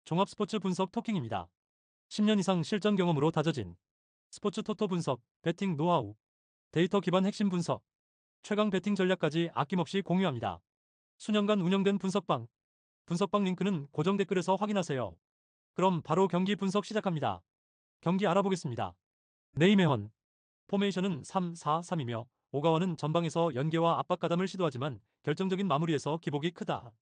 종합 스포츠 분석 토킹입니다. 10년 이상 실전 경험으로 다져진 스포츠 토토 분석, 배팅 노하우, 데이터 기반 핵심 분석, 최강 배팅 전략까지 아낌없이 공유합니다. 수년간 운영된 분석방 링크는 고정 댓글에서 확인하세요. 그럼 바로 경기 분석 시작합니다. 경기 알아보겠습니다. 네이메헌 포메이션은 3-4-3이며 오가와는 전방에서 연계와 압박 가담을 시도하지만 결정적인 마무리에서 기복이 크다.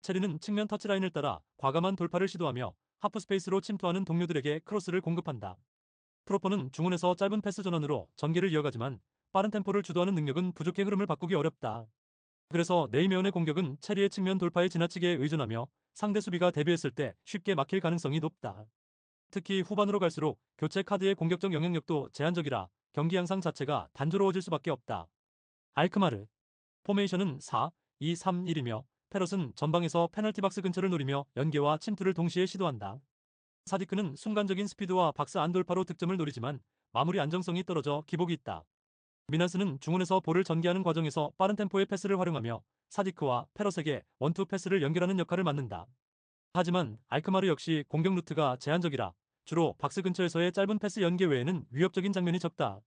체리는 측면 터치라인을 따라 과감한 돌파를 시도하며 하프 스페이스로 침투하는 동료들에게 크로스를 공급한다. 프로퍼는 중원에서 짧은 패스 전환으로 전개를 이어가지만 빠른 템포를 주도하는 능력은 부족해 흐름을 바꾸기 어렵다. 그래서 네이메온의 공격은 체리의 측면 돌파에 지나치게 의존하며 상대 수비가 대비했을 때 쉽게 막힐 가능성이 높다. 특히 후반으로 갈수록 교체 카드의 공격적 영향력도 제한적이라 경기 양상 자체가 단조로워질 수밖에 없다. 알크마르 포메이션은 4-2-3-1이며 페럿은 전방에서 페널티 박스 근처를 노리며 연계와 침투를 동시에 시도한다. 사디크는 순간적인 스피드와 박스 안 돌파로 득점을 노리지만 마무리 안정성이 떨어져 기복이 있다. 미나스는 중원에서 볼을 전개하는 과정에서 빠른 템포의 패스를 활용하며 사디크와 페럿에게 원투 패스를 연결하는 역할을 맡는다. 하지만 알크마르 역시 공격 루트가 제한적이라 주로 박스 근처에서의 짧은 패스 연계 외에는 위협적인 장면이 적다.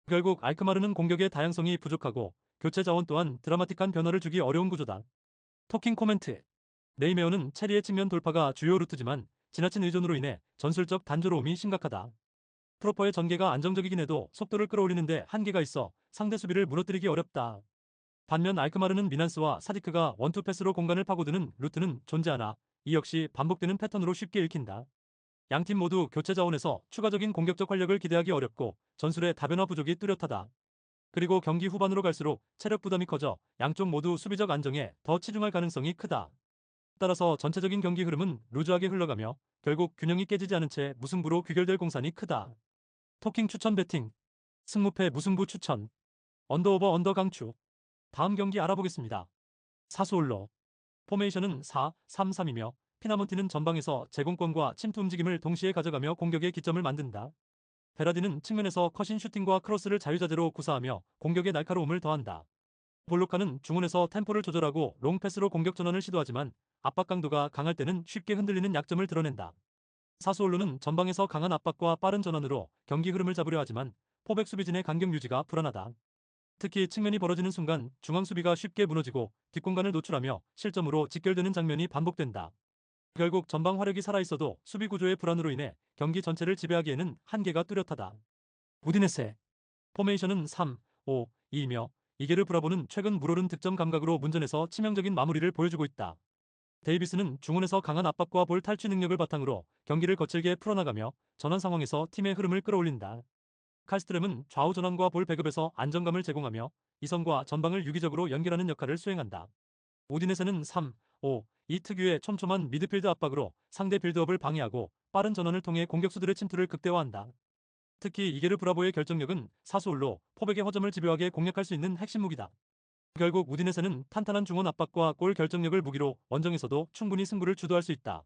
결국 알크마르는 공격의 다양성이 부족하고 교체 자원 또한 드라마틱한 변화를 주기 어려운 구조다. 토킹 코멘트 네이메어는 체리의 측면 돌파가 주요 루트지만 지나친 의존으로 인해 전술적 단조로움이 심각하다. 프로퍼의 전개가 안정적이긴 해도 속도를 끌어올리는데 한계가 있어 상대 수비를 무너뜨리기 어렵다. 반면 알크마르는 미난스와 사디크가 원투 패스로 공간을 파고드는 루트는 존재하나 이 역시 반복되는 패턴으로 쉽게 읽힌다. 양팀 모두 교체 자원에서 추가적인 공격적 활력을 기대하기 어렵고 전술의 다변화 부족이 뚜렷하다. 그리고 경기 후반으로 갈수록 체력 부담이 커져 양쪽 모두 수비적 안정에 더 치중할 가능성이 크다. 따라서 전체적인 경기 흐름은 루즈하게 흘러가며 결국 균형이 깨지지 않은 채 무승부로 귀결될 공산이 크다. 토킹 추천 배팅 승무패 무승부 추천 언더오버 언더 강추 다음 경기 알아보겠습니다. 사수올러 포메이션은 4-3-3이며 피나몬티는 전방에서 제공권과 침투 움직임을 동시에 가져가며 공격의 기점을 만든다. 베라디는 측면에서 컷인 슈팅과 크로스를 자유자재로 구사하며 공격의 날카로움을 더한다. 볼로카는 중원에서 템포를 조절하고 롱패스로 공격 전환을 시도하지만 압박 강도가 강할 때는 쉽게 흔들리는 약점을 드러낸다. 사수올로는 전방에서 강한 압박과 빠른 전환으로 경기 흐름을 잡으려 하지만 포백 수비진의 간격 유지가 불안하다. 특히 측면이 벌어지는 순간 중앙 수비가 쉽게 무너지고 뒷공간을 노출하며 실점으로 직결되는 장면이 반복된다. 결국 전방 화력이 살아있어도 수비 구조의 불안으로 인해 경기 전체를 지배하기에는 한계가 뚜렷하다. 우디네세 포메이션은 3-5-2이며 이게르 브라보는 최근 물오른 득점 감각으로 문전에서 치명적인 마무리를 보여주고 있다. 데이비스는 중원에서 강한 압박과 볼 탈취 능력을 바탕으로 경기를 거칠게 풀어나가며 전환 상황에서 팀의 흐름을 끌어올린다. 칼스트렘은 좌우 전환과 볼 배급에서 안정감을 제공하며 이선과 전방을 유기적으로 연결하는 역할을 수행한다. 우디네세는 3-5-2 특유의 촘촘한 미드필드 압박으로 상대 빌드업을 방해하고 빠른 전환을 통해 공격수들의 침투를 극대화한다. 특히 이게르 브라보의 결정력은 사수올로 포백의 허점을 집요하게 공략할 수 있는 핵심 무기다. 결국 우디네세는 탄탄한 중원 압박과 골 결정력을 무기로 원정에서도 충분히 승부를 주도할 수 있다.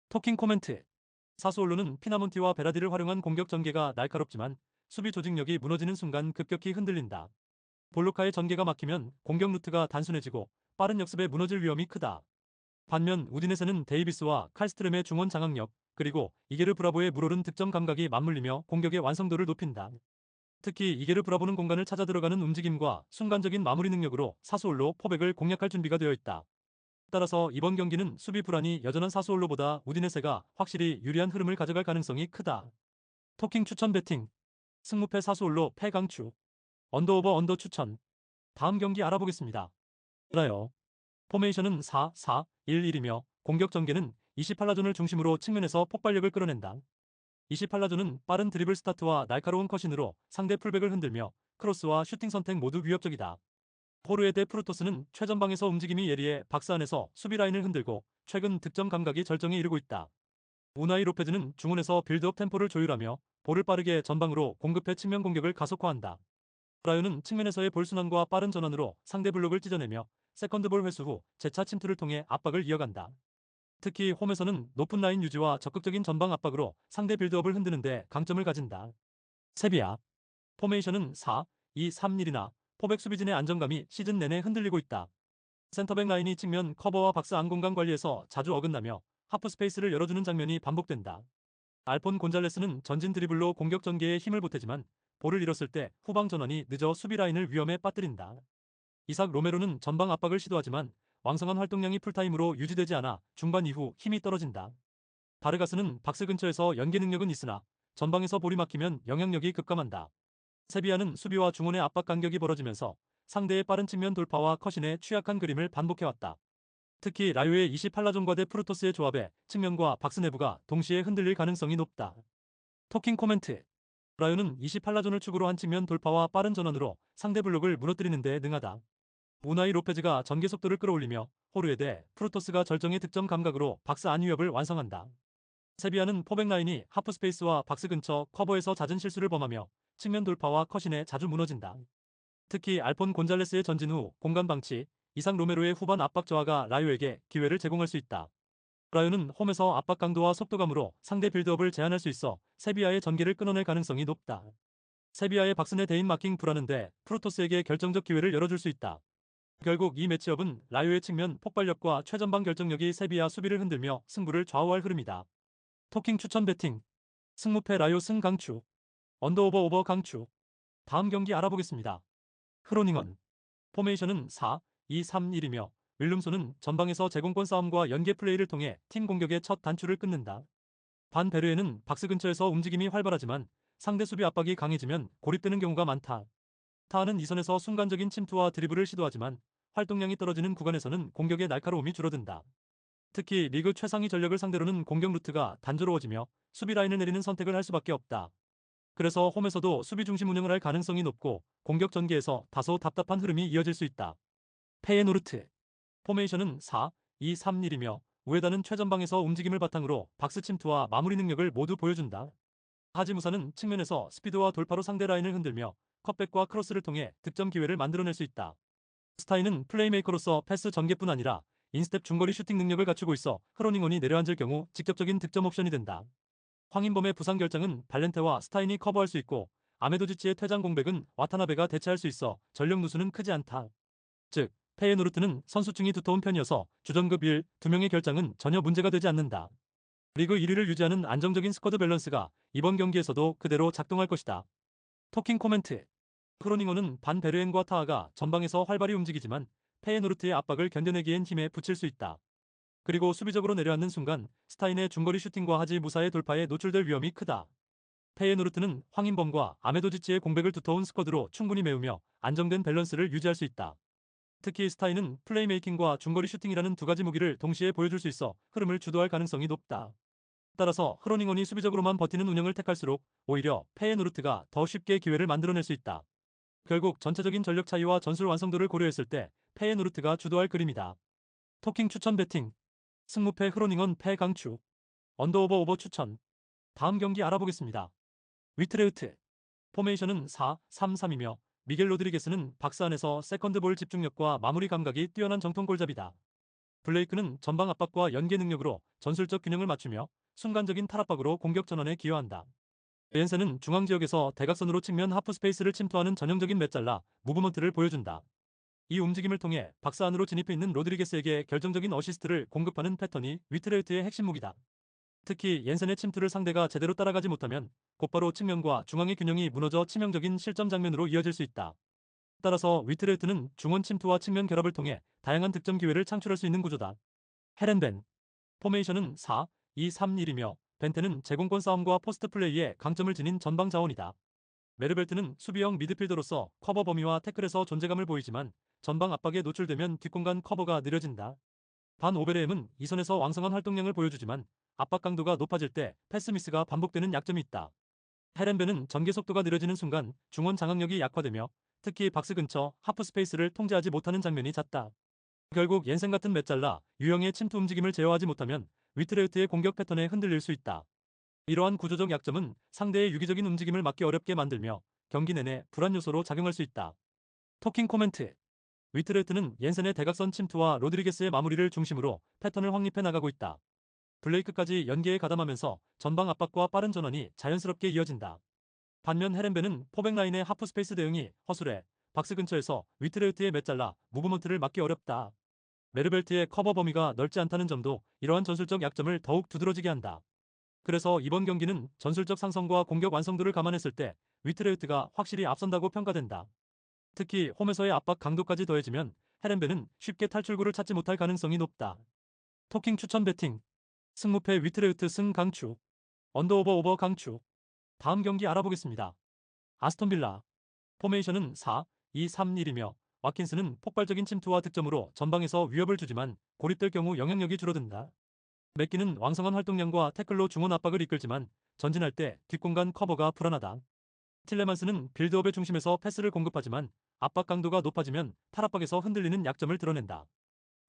토킹 코멘트 사수올로는 피나몬티와 베라디를 활용한 공격 전개가 날카롭지만 수비 조직력이 무너지는 순간 급격히 흔들린다. 볼로카의 전개가 막히면 공격 루트가 단순해지고 빠른 역습에 무너질 위험이 크다. 반면 우디네세는 데이비스와 칼스트렘의 중원 장악력 그리고 이게르 브라보의 물오른 득점 감각이 맞물리며 공격의 완성도를 높인다. 특히 이게르 브라보는 공간을 찾아 들어가는 움직임과 순간적인 마무리 능력으로 사수올로 포백을 공략할 준비가 되어 있다. 따라서 이번 경기는 수비 불안이 여전한 사수올로보다 우디네세가 확실히 유리한 흐름을 가져갈 가능성이 크다. 토킹 추천 배팅 승무패 사수올로 패강추 언더오버 언더 추천 다음 경기 알아보겠습니다. 라요 포메이션은 4-4-1-1이며 공격 전개는 28라존을 중심으로 측면에서 폭발력을 끌어낸다. 28라존은 빠른 드리블 스타트와 날카로운 컷신으로 상대 풀백을 흔들며 크로스와 슈팅 선택 모두 위협적이다. 포르에 대 프루토스는 최전방에서 움직임이 예리해 박스 안에서 수비 라인을 흔들고 최근 득점 감각이 절정에 이르고 있다. 우나이 로페즈는 중원에서 빌드업 템포를 조율하며 볼을 빠르게 전방으로 공급해 측면 공격을 가속화한다. 라요는 측면에서의 볼 순환과 빠른 전환으로 상대 블록을 찢어내며 세컨드볼 회수 후 재차 침투를 통해 압박을 이어간다. 특히 홈에서는 높은 라인 유지와 적극적인 전방 압박으로 상대 빌드업을 흔드는데 강점을 가진다. 세비야 포메이션은 4-2-3-1이나 포백 수비진의 안정감이 시즌 내내 흔들리고 있다. 센터백 라인이 측면 커버와 박스 안 공간 관리에서 자주 어긋나며 하프 스페이스를 열어주는 장면이 반복된다. 알폰 곤잘레스는 전진 드리블로 공격 전개에 힘을 보태지만 볼을 잃었을 때 후방 전환이 늦어 수비 라인을 위험에 빠뜨린다. 이삭 로메로는 전방 압박을 시도하지만 왕성한 활동량이 풀타임으로 유지되지 않아 중반 이후 힘이 떨어진다. 바르가스는 박스 근처에서 연계 능력은 있으나 전방에서 볼이 막히면 영향력이 급감한다. 세비야는 수비와 중원의 압박 간격이 벌어지면서 상대의 빠른 측면 돌파와 컷인에 취약한 그림을 반복해왔다. 특히 라요의 28라존과 대 프루토스의 조합에 측면과 박스 내부가 동시에 흔들릴 가능성이 높다. 토킹 코멘트. 라요는 28라존을 축으로 한 측면 돌파와 빠른 전환으로 상대 블록을 무너뜨리는 데 능하다. 우나이 로페즈가 전개 속도를 끌어올리며 호르에데 프루토스가 절정의 득점 감각으로 박스 안 위협을 완성한다. 세비야는 포백 라인이 하프 스페이스와 박스 근처 커버에서 잦은 실수를 범하며 측면 돌파와 컷인에 자주 무너진다. 특히 알폰 곤잘레스의 전진 후 공간 방치, 이상 로메로의 후반 압박 저하가 라요에게 기회를 제공할 수 있다. 라요는 홈에서 압박 강도와 속도감으로 상대 빌드업을 제한할 수 있어 세비야의 전개를 끊어낼 가능성이 높다. 세비야의 박스 내 대인 마킹 불하는데 프로토스에게 결정적 기회를 열어줄 수 있다. 결국 이 매치업은 라요의 측면 폭발력과 최전방 결정력이 세비야 수비를 흔들며 승부를 좌우할 흐름이다. 토킹 추천 배팅. 승무패 라요 승 강추. 언더오버 오버 강추. 다음 경기 알아보겠습니다. 크로닝원. 포메이션은 4-2-3-1이며 윌룸손은 전방에서 제공권 싸움과 연계 플레이를 통해 팀 공격의 첫 단추를 끊는다. 반 베르에는 박스 근처에서 움직임이 활발하지만 상대 수비 압박이 강해지면 고립되는 경우가 많다. 타하는 이선에서 순간적인 침투와 드리블을 시도하지만 활동량이 떨어지는 구간에서는 공격의 날카로움이 줄어든다. 특히 리그 최상위 전력을 상대로는 공격 루트가 단조로워지며 수비 라인을 내리는 선택을 할 수밖에 없다. 그래서 홈에서도 수비 중심 운영을 할 가능성이 높고 공격 전개에서 다소 답답한 흐름이 이어질 수 있다. 페예노르트. 포메이션은 4-2-3-1이며 우에다는 최전방에서 움직임을 바탕으로 박스 침투와 마무리 능력을 모두 보여준다. 하지무사는 측면에서 스피드와 돌파로 상대 라인을 흔들며 컷백과 크로스를 통해 득점 기회를 만들어낼 수 있다. 스타인은 플레이메이커로서 패스 전개뿐 아니라 인스텝 중거리 슈팅 능력을 갖추고 있어 흐로닝원이 내려앉을 경우 직접적인 득점 옵션이 된다. 황인범의 부상 결정은 발렌테와 스타인이 커버할 수 있고 아메도지치의 퇴장 공백은 와타나베가 대체할 수 있어 전력 누수는 크지 않다. 즉, 페예노르트는 선수층이 두터운 편이어서 주전급 1, 2명의 결장은 전혀 문제가 되지 않는다. 리그 1위를 유지하는 안정적인 스쿼드 밸런스가 이번 경기에서도 그대로 작동할 것이다. 토킹 코멘트. 크로닝어는 반 베르엔과 타하가 전방에서 활발히 움직이지만 페예노르트의 압박을 견뎌내기엔 힘에 부칠 수 있다. 그리고 수비적으로 내려앉는 순간 스타인의 중거리 슈팅과 하지 무사의 돌파에 노출될 위험이 크다. 페예노르트는 황인범과 아메도지치의 공백을 두터운 스쿼드로 충분히 메우며 안정된 밸런스를 유지할 수 있다. 특히 스타인은 플레이메이킹과 중거리 슈팅이라는 두 가지 무기를 동시에 보여줄 수 있어 흐름을 주도할 가능성이 높다. 따라서 흐로닝원이 수비적으로만 버티는 운영을 택할수록 오히려 페예노르트가 더 쉽게 기회를 만들어낼 수 있다. 결국 전체적인 전력 차이와 전술 완성도를 고려했을 때 페예노르트가 주도할 그림이다. 토킹 추천 배팅. 승무패 흐로닝원 패 강추. 언더오버 오버 추천. 다음 경기 알아보겠습니다. 위트레흐트. 포메이션은 4-3-3이며 미겔 로드리게스는 박스 안에서 세컨드 볼 집중력과 마무리 감각이 뛰어난 정통 골잡이다. 블레이크는 전방 압박과 연계 능력으로 전술적 균형을 맞추며 순간적인 탈압박으로 공격 전환에 기여한다. 벤센은 중앙 지역에서 대각선으로 측면 하프 스페이스를 침투하는 전형적인 메잘라 무브먼트를 보여준다. 이 움직임을 통해 박스 안으로 진입해 있는 로드리게스에게 결정적인 어시스트를 공급하는 패턴이 위트레흐트의 핵심 무기다. 특히 옌센의 침투를 상대가 제대로 따라가지 못하면 곧바로 측면과 중앙의 균형이 무너져 치명적인 실점 장면으로 이어질 수 있다. 따라서 위트레흐트는 중원 침투와 측면 결합을 통해 다양한 득점 기회를 창출할 수 있는 구조다. 헤렌벤. 포메이션은 4-2-3-1이며 벤테는 제공권 싸움과 포스트 플레이에 강점을 지닌 전방 자원이다. 메르벨트는 수비형 미드필더로서 커버 범위와 태클에서 존재감을 보이지만 전방 압박에 노출되면 뒷공간 커버가 느려진다. 반 오베레엠은 이선에서 왕성한 활동량을 보여주지만 압박 강도가 높아질 때 패스 미스가 반복되는 약점이 있다. 헤렌베는 전개 속도가 느려지는 순간 중원 장악력이 약화되며 특히 박스 근처 하프 스페이스를 통제하지 못하는 장면이 잦다. 결국 옌센 같은 메잘라 유형의 침투 움직임을 제어하지 못하면 위트레흐트의 공격 패턴에 흔들릴 수 있다. 이러한 구조적 약점은 상대의 유기적인 움직임을 막기 어렵게 만들며 경기 내내 불안 요소로 작용할 수 있다. 토킹 코멘트. 위트레흐트는 옌센의 대각선 침투와 로드리게스의 마무리를 중심으로 패턴을 확립해 나가고 있다. 블레이크까지 연계에 가담하면서 전방 압박과 빠른 전환이 자연스럽게 이어진다. 반면 헤렌베는 포백 라인의 하프 스페이스 대응이 허술해 박스 근처에서 위트레흐트의 메잘라 무브먼트를 막기 어렵다. 메르벨트의 커버 범위가 넓지 않다는 점도 이러한 전술적 약점을 더욱 두드러지게 한다. 그래서 이번 경기는 전술적 상성과 공격 완성도를 감안했을 때 위트레우트가 확실히 앞선다고 평가된다. 특히 홈에서의 압박 강도까지 더해지면 헤렌베는 쉽게 탈출구를 찾지 못할 가능성이 높다. 토킹 추천 배팅. 승무패 위트레우트 승 강추. 언더오버 오버 강추. 다음 경기 알아보겠습니다. 아스톤빌라. 포메이션은 4-2-3-1이며 와킨스는 폭발적인 침투와 득점으로 전방에서 위협을 주지만 고립될 경우 영향력이 줄어든다. 맥기는 왕성한 활동량과 태클로 중원 압박을 이끌지만 전진할 때 뒷공간 커버가 불안하다. 틸레만스는 빌드업의 중심에서 패스를 공급하지만 압박 강도가 높아지면 탈압박에서 흔들리는 약점을 드러낸다.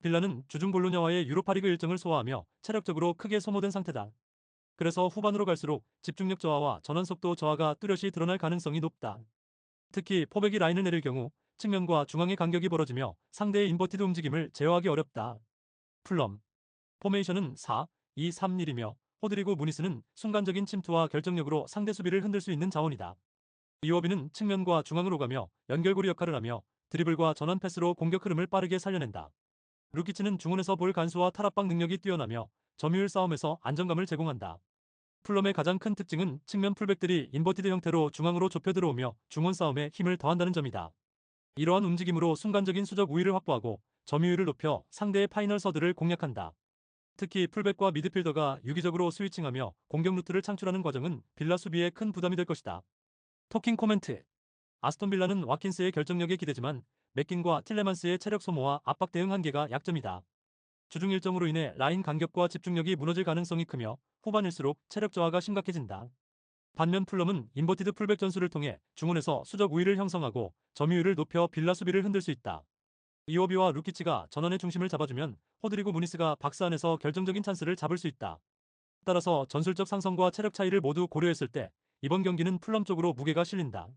빌라는 주중 볼로냐와의 유로파리그 일정을 소화하며 체력적으로 크게 소모된 상태다. 그래서 후반으로 갈수록 집중력 저하와 전환 속도 저하가 뚜렷이 드러날 가능성이 높다. 특히 포백이 라인을 내릴 경우 측면과 중앙의 간격이 벌어지며 상대의 인버티드 움직임을 제어하기 어렵다. 풀럼. 포메이션은 4-2-3-1이며 호드리고 무니스는 순간적인 침투와 결정력으로 상대 수비를 흔들 수 있는 자원이다. 이워비는 측면과 중앙으로 가며 연결고리 역할을 하며 드리블과 전환 패스로 공격 흐름을 빠르게 살려낸다. 루키치는 중원에서 볼 간수와 탈압박 능력이 뛰어나며 점유율 싸움에서 안정감을 제공한다. 풀럼의 가장 큰 특징은 측면 풀백들이 인버티드 형태로 중앙으로 좁혀 들어오며 중원 싸움에 힘을 더한다는 점이다. 이러한 움직임으로 순간적인 수적 우위를 확보하고 점유율을 높여 상대의 파이널 서드를 공략한다. 특히 풀백과 미드필더가 유기적으로 스위칭하며 공격 루트를 창출하는 과정은 빌라 수비에 큰 부담이 될 것이다. 토킹 코멘트. 아스톤 빌라는 와킨스의 결정력에 기대지만 맥긴과 틸레만스의 체력 소모와 압박 대응 한계가 약점이다. 주중 일정으로 인해 라인 간격과 집중력이 무너질 가능성이 크며 후반일수록 체력 저하가 심각해진다. 반면 풀럼은 인버티드 풀백 전술을 통해 중원에서 수적 우위를 형성하고 점유율을 높여 빌라 수비를 흔들 수 있다. 이오비와 루키치가 전원의 중심을 잡아주면 호드리고 무니스가 박스 안에서 결정적인 찬스를 잡을 수 있다. 따라서 전술적 상성과 체력 차이를 모두 고려했을 때 이번 경기는 풀럼 쪽으로 무게가 실린다.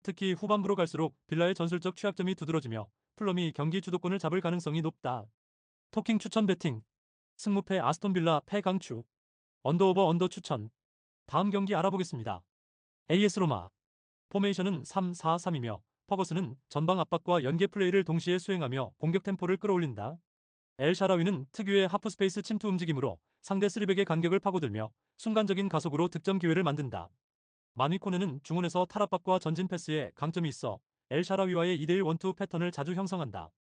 특히 후반부로 갈수록 빌라의 전술적 취약점이 두드러지며 풀럼이 경기 주도권을 잡을 가능성이 높다. 토킹 추천 배팅. 승무패 아스톤 빌라 패 강추. 언더오버 언더 추천. 다음 경기 알아보겠습니다. AS 로마. 포메이션은 3-4-3이며 퍼거스는 전방 압박과 연계 플레이를 동시에 수행하며 공격 템포를 끌어올린다. 엘 샤라위는 특유의 하프스페이스 침투 움직임으로 상대 3백의 간격을 파고들며 순간적인 가속으로 득점 기회를 만든다. 마니코네는 중원에서 탈압박과 전진 패스에 강점이 있어 엘 샤라위와의 2대1 원투 패턴을 자주 형성한다.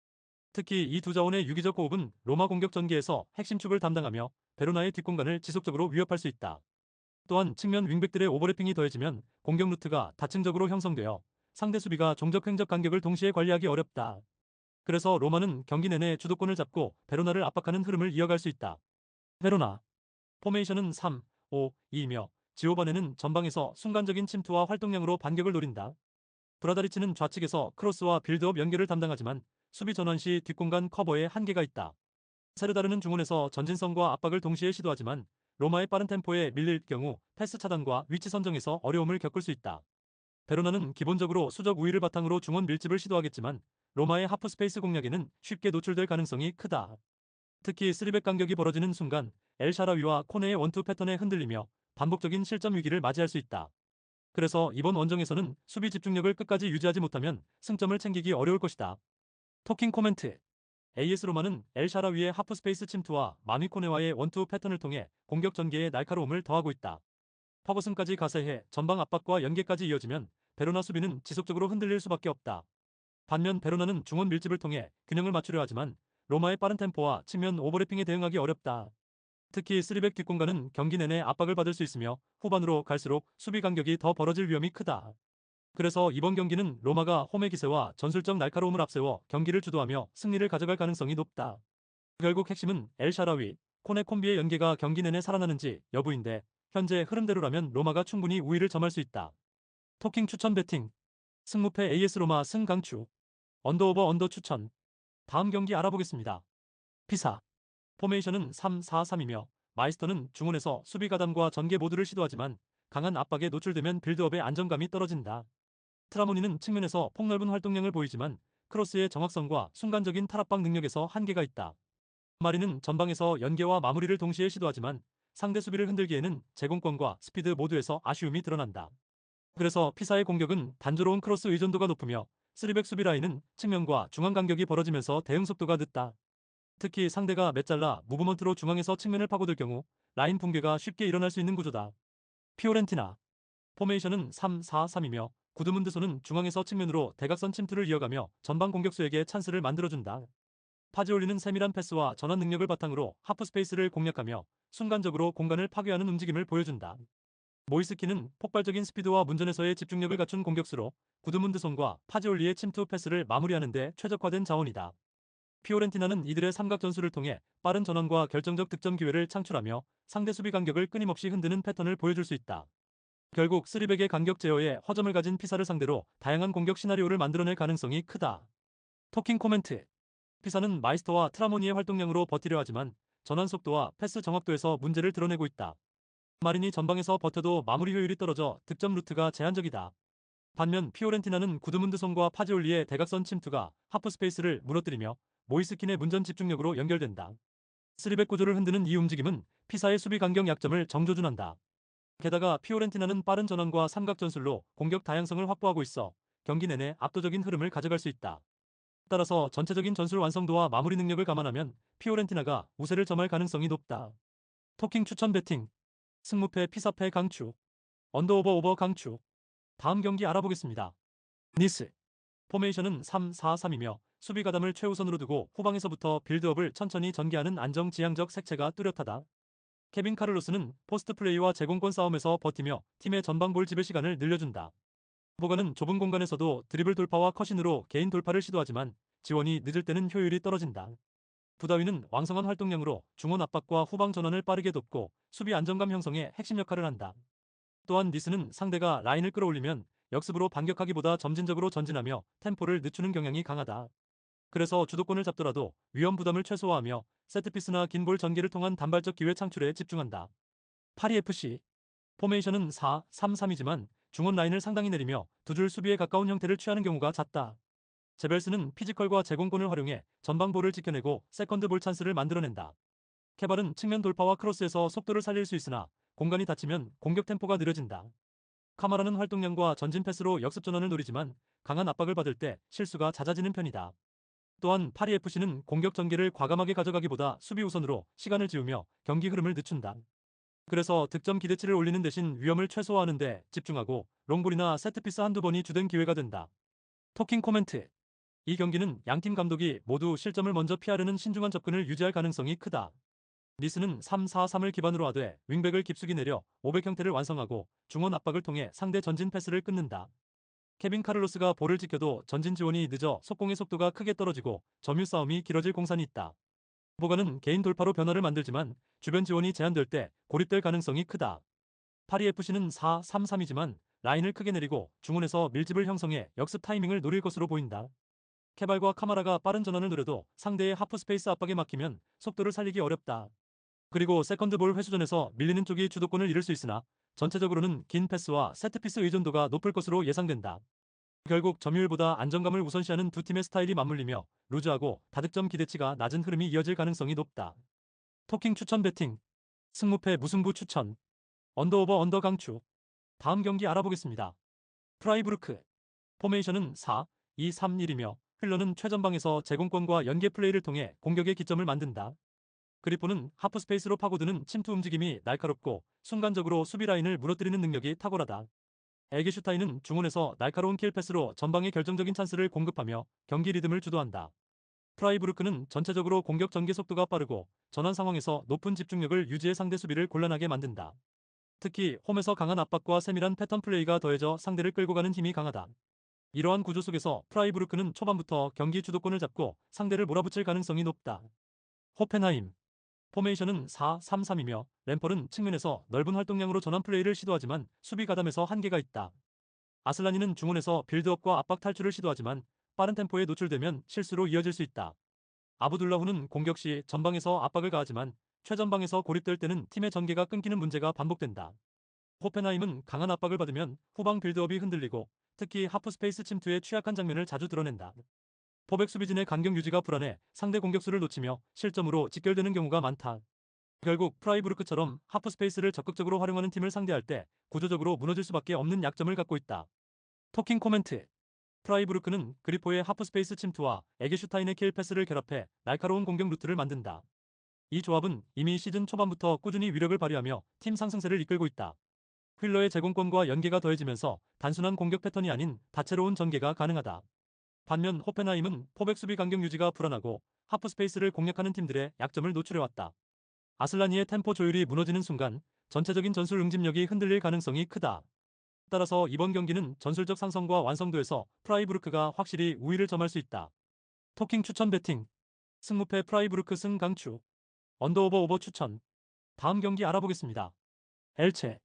특히 이 두 자원의 유기적 호흡은 로마 공격 전개에서 핵심 축을 담당하며 베로나의 뒷공간을 지속적으로 위협할 수 있다. 또한 측면 윙백들의 오버래핑이 더해지면 공격 루트가 다층적으로 형성되어 상대 수비가 종적 횡적 간격을 동시에 관리하기 어렵다. 그래서 로마는 경기 내내 주도권을 잡고 베로나를 압박하는 흐름을 이어갈 수 있다. 베로나. 포메이션은 3-5-2이며 지오바네는 전방에서 순간적인 침투와 활동량으로 반격을 노린다. 브라다리치는 좌측에서 크로스와 빌드업 연결을 담당하지만 수비 전환 시 뒷공간 커버에 한계가 있다. 세르다르는 중원에서 전진성과 압박을 동시에 시도하지만 로마의 빠른 템포에 밀릴 경우 패스 차단과 위치 선정에서 어려움을 겪을 수 있다. 베로나는 기본적으로 수적 우위를 바탕으로 중원 밀집을 시도하겠지만 로마의 하프 스페이스 공략에는 쉽게 노출될 가능성이 크다. 특히 3백 간격이 벌어지는 순간 엘 샤라위와 코네의 원투 패턴에 흔들리며 반복적인 실점 위기를 맞이할 수 있다. 그래서 이번 원정에서는 수비 집중력을 끝까지 유지하지 못하면 승점을 챙기기 어려울 것이다. 토킹 코멘트. AS 로마는 엘 샤라위의 하프 스페이스 침투와 마뉘 코네와의 원투 패턴을 통해 공격 전개에 날카로움을 더하고 있다. 퍼거슨까지 가세해 전방 압박과 연계까지 이어지면 베로나 수비는 지속적으로 흔들릴 수밖에 없다. 반면 베로나는 중원 밀집을 통해 균형을 맞추려 하지만 로마의 빠른 템포와 측면 오버래핑에 대응하기 어렵다. 특히 3백 뒷공간은 경기 내내 압박을 받을 수 있으며 후반으로 갈수록 수비 간격이 더 벌어질 위험이 크다. 그래서 이번 경기는 로마가 홈의 기세와 전술적 날카로움을 앞세워 경기를 주도하며 승리를 가져갈 가능성이 높다. 결국 핵심은 엘 샤라위, 코네 콤비의 연계가 경기 내내 살아나는지 여부인데 현재 흐름대로라면 로마가 충분히 우위를 점할 수 있다. 토킹 추천 배팅. 승무패 AS 로마 승 강추. 언더오버 언더 추천. 다음 경기 알아보겠습니다. 피사. 포메이션은 3-4-3이며 마이스터는 중원에서 수비 가담과 전개 모두를 시도하지만 강한 압박에 노출되면 빌드업의 안정감이 떨어진다. 트라모니는 측면에서 폭넓은 활동량을 보이지만 크로스의 정확성과 순간적인 탈압박 능력에서 한계가 있다. 마리는 전방에서 연계와 마무리를 동시에 시도하지만 상대 수비를 흔들기에는 제공권과 스피드 모두에서 아쉬움이 드러난다. 그래서 피사의 공격은 단조로운 크로스 의존도가 높으며 3백 수비 라인은 측면과 중앙 간격이 벌어지면서 대응 속도가 늦다. 특히 상대가 메잘라 무브먼트로 중앙에서 측면을 파고들 경우 라인 붕괴가 쉽게 일어날 수 있는 구조다. 피오렌티나 포메이션은 3-4-3이며 구드문드손은 중앙에서 측면으로 대각선 침투를 이어가며 전방 공격수에게 찬스를 만들어준다. 파지올리는 세밀한 패스와 전환 능력을 바탕으로 하프스페이스를 공략하며 순간적으로 공간을 파괴하는 움직임을 보여준다. 모이스키는 폭발적인 스피드와 문전에서의 집중력을 갖춘 공격수로 구드문드손과 파지올리의 침투 패스를 마무리하는 데 최적화된 자원이다. 피오렌티나는 이들의 삼각 전술을 통해 빠른 전환과 결정적 득점 기회를 창출하며 상대 수비 간격을 끊임없이 흔드는 패턴을 보여줄 수 있다. 결국 쓰리백의 간격 제어에 허점을 가진 피사를 상대로 다양한 공격 시나리오를 만들어낼 가능성이 크다. 토킹 코멘트. 피사는 마이스터와 트라모니의 활동량으로 버티려 하지만 전환 속도와 패스 정확도에서 문제를 드러내고 있다. 마린이 전방에서 버텨도 마무리 효율이 떨어져 득점 루트가 제한적이다. 반면 피오렌티나는 구드문드손과 파지올리의 대각선 침투가 하프스페이스를 무너뜨리며 모이스킨의 문전 집중력으로 연결된다. 쓰리백 구조를 흔드는 이 움직임은 피사의 수비 간격 약점을 정조준한다. 게다가 피오렌티나는 빠른 전환과 삼각 전술로 공격 다양성을 확보하고 있어 경기 내내 압도적인 흐름을 가져갈 수 있다. 따라서 전체적인 전술 완성도와 마무리 능력을 감안하면 피오렌티나가 우세를 점할 가능성이 높다. 토킹 추천 배팅. 승무패 피사패 강추. 언더오버 오버 강추. 다음 경기 알아보겠습니다. 니스. 포메이션은 3-4-3이며 수비 가담을 최우선으로 두고 후방에서부터 빌드업을 천천히 전개하는 안정지향적 색채가 뚜렷하다. 케빈 카를로스는 포스트 플레이와 제공권 싸움에서 버티며 팀의 전방볼 지배 시간을 늘려준다. 보가는 좁은 공간에서도 드리블 돌파와 컷인으로 개인 돌파를 시도하지만 지원이 늦을 때는 효율이 떨어진다. 부다위는 왕성한 활동량으로 중원 압박과 후방 전환을 빠르게 돕고 수비 안정감 형성에 핵심 역할을 한다. 또한 니스는 상대가 라인을 끌어올리면 역습으로 반격하기보다 점진적으로 전진하며 템포를 늦추는 경향이 강하다. 그래서 주도권을 잡더라도 위험 부담을 최소화하며 세트피스나 긴 볼 전개를 통한 단발적 기회 창출에 집중한다. 파리FC. 포메이션은 4-3-3이지만 중원 라인을 상당히 내리며 두 줄 수비에 가까운 형태를 취하는 경우가 잦다. 제벨스는 피지컬과 제공권을 활용해 전방볼을 지켜내고 세컨드 볼 찬스를 만들어낸다. 케발은 측면 돌파와 크로스에서 속도를 살릴 수 있으나 공간이 닫히면 공격 템포가 느려진다. 카마라는 활동량과 전진 패스로 역습 전환을 노리지만 강한 압박을 받을 때 실수가 잦아지는 편이다. 또한 파리FC는 공격 전개를 과감하게 가져가기보다 수비 우선으로 시간을 지우며 경기 흐름을 늦춘다. 그래서 득점 기대치를 올리는 대신 위험을 최소화하는 데 집중하고 롱볼이나 세트피스 한두 번이 주된 기회가 된다. 토킹 코멘트. 이 경기는 양팀 감독이 모두 실점을 먼저 피하려는 신중한 접근을 유지할 가능성이 크다. 니스는 3-4-3을 기반으로 하되 윙백을 깊숙이 내려 5백 형태를 완성하고 중원 압박을 통해 상대 전진 패스를 끊는다. 케빈 카를로스가 볼을 지켜도 전진 지원이 늦어 속공의 속도가 크게 떨어지고 점유 싸움이 길어질 공산이 있다. 보가는 개인 돌파로 변화를 만들지만 주변 지원이 제한될 때 고립될 가능성이 크다. 파리FC는 4-3-3이지만 라인을 크게 내리고 중원에서 밀집을 형성해 역습 타이밍을 노릴 것으로 보인다. 케발과 카마라가 빠른 전환을 노려도 상대의 하프 스페이스 압박에 막히면 속도를 살리기 어렵다. 그리고 세컨드볼 회수전에서 밀리는 쪽이 주도권을 잃을 수 있으나 전체적으로는 긴 패스와 세트피스 의존도가 높을 것으로 예상된다. 결국 점유율보다 안정감을 우선시하는 두 팀의 스타일이 맞물리며 루즈하고 다득점 기대치가 낮은 흐름이 이어질 가능성이 높다. 토킹 추천 배팅. 승무패 무승부 추천. 언더오버 언더 강추. 다음 경기 알아보겠습니다. 프라이부르크. 포메이션은 4-2-3-1이며 흘러는 최전방에서 제공권과 연계 플레이를 통해 공격의 기점을 만든다. 그리포는 하프스페이스로 파고드는 침투 움직임이 날카롭고 순간적으로 수비 라인을 무너뜨리는 능력이 탁월하다. 에게슈타인은 중원에서 날카로운 킬 패스로 전방에 결정적인 찬스를 공급하며 경기 리듬을 주도한다. 프라이부르크는 전체적으로 공격 전개 속도가 빠르고 전환 상황에서 높은 집중력을 유지해 상대 수비를 곤란하게 만든다. 특히 홈에서 강한 압박과 세밀한 패턴 플레이가 더해져 상대를 끌고 가는 힘이 강하다. 이러한 구조 속에서 프라이부르크는 초반부터 경기 주도권을 잡고 상대를 몰아붙일 가능성이 높다. 호펜하임. 포메이션은 4-3-3이며 램펄은 측면에서 넓은 활동량으로 전환 플레이를 시도하지만 수비 가담에서 한계가 있다. 아슬라니는 중원에서 빌드업과 압박 탈출을 시도하지만 빠른 템포에 노출되면 실수로 이어질 수 있다. 아부둘라후는 공격 시 전방에서 압박을 가하지만 최전방에서 고립될 때는 팀의 전개가 끊기는 문제가 반복된다. 호펜하임은 강한 압박을 받으면 후방 빌드업이 흔들리고 특히 하프스페이스 침투에 취약한 장면을 자주 드러낸다. 포백 수비진의 간격 유지가 불안해 상대 공격수를 놓치며 실점으로 직결되는 경우가 많다. 결국 프라이부르크처럼 하프스페이스를 적극적으로 활용하는 팀을 상대할 때 구조적으로 무너질 수밖에 없는 약점을 갖고 있다. 토킹 코멘트. 프라이부르크는 그리포의 하프스페이스 침투와 에게슈타인의 킬 패스를 결합해 날카로운 공격 루트를 만든다. 이 조합은 이미 시즌 초반부터 꾸준히 위력을 발휘하며 팀 상승세를 이끌고 있다. 휠러의 제공권과 연계가 더해지면서 단순한 공격 패턴이 아닌 다채로운 전개가 가능하다. 반면 호펜하임은 포백 수비 간격 유지가 불안하고 하프스페이스를 공략하는 팀들의 약점을 노출해왔다. 아슬라니의 템포 조율이 무너지는 순간 전체적인 전술 응집력이 흔들릴 가능성이 크다. 따라서 이번 경기는 전술적 상성과 완성도에서 프라이부르크가 확실히 우위를 점할 수 있다. 토킹 추천 배팅. 승무패 프라이부르크 승 강추. 언더오버 오버 추천. 다음 경기 알아보겠습니다. 엘체.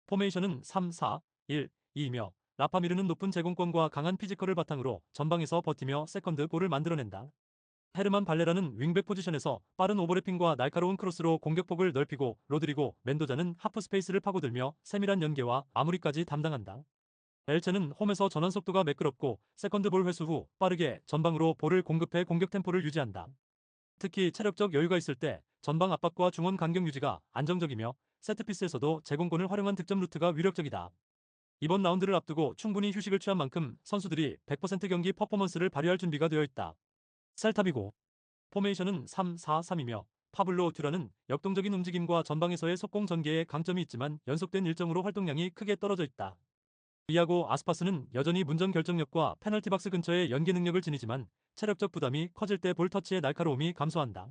포메이션은 3-4-1-2이며 라파미르는 높은 제공권과 강한 피지컬을 바탕으로 전방에서 버티며 세컨드 골을 만들어낸다. 헤르만 발레라는 윙백 포지션에서 빠른 오버래핑과 날카로운 크로스로 공격폭을 넓히고 로드리고 멘도자는 하프 스페이스를 파고들며 세밀한 연계와 마무리까지 담당한다. 엘체는 홈에서 전환 속도가 매끄럽고 세컨드 볼 회수 후 빠르게 전방으로 볼을 공급해 공격 템포를 유지한다. 특히 체력적 여유가 있을 때 전방 압박과 중원 간격 유지가 안정적이며 세트피스에서도 제공권을 활용한 득점 루트가 위력적이다. 이번 라운드를 앞두고 충분히 휴식을 취한 만큼 선수들이 100% 경기 퍼포먼스를 발휘할 준비가 되어 있다. 셀타비고. 포메이션은 3-4-3이며 파블로 듀라는 역동적인 움직임과 전방에서의 속공 전개에 강점이 있지만 연속된 일정으로 활동량이 크게 떨어져 있다. 이아고 아스파스는 여전히 문전 결정력과 페널티 박스 근처의 연계 능력을 지니지만 체력적 부담이 커질 때 볼 터치의 날카로움이 감소한다.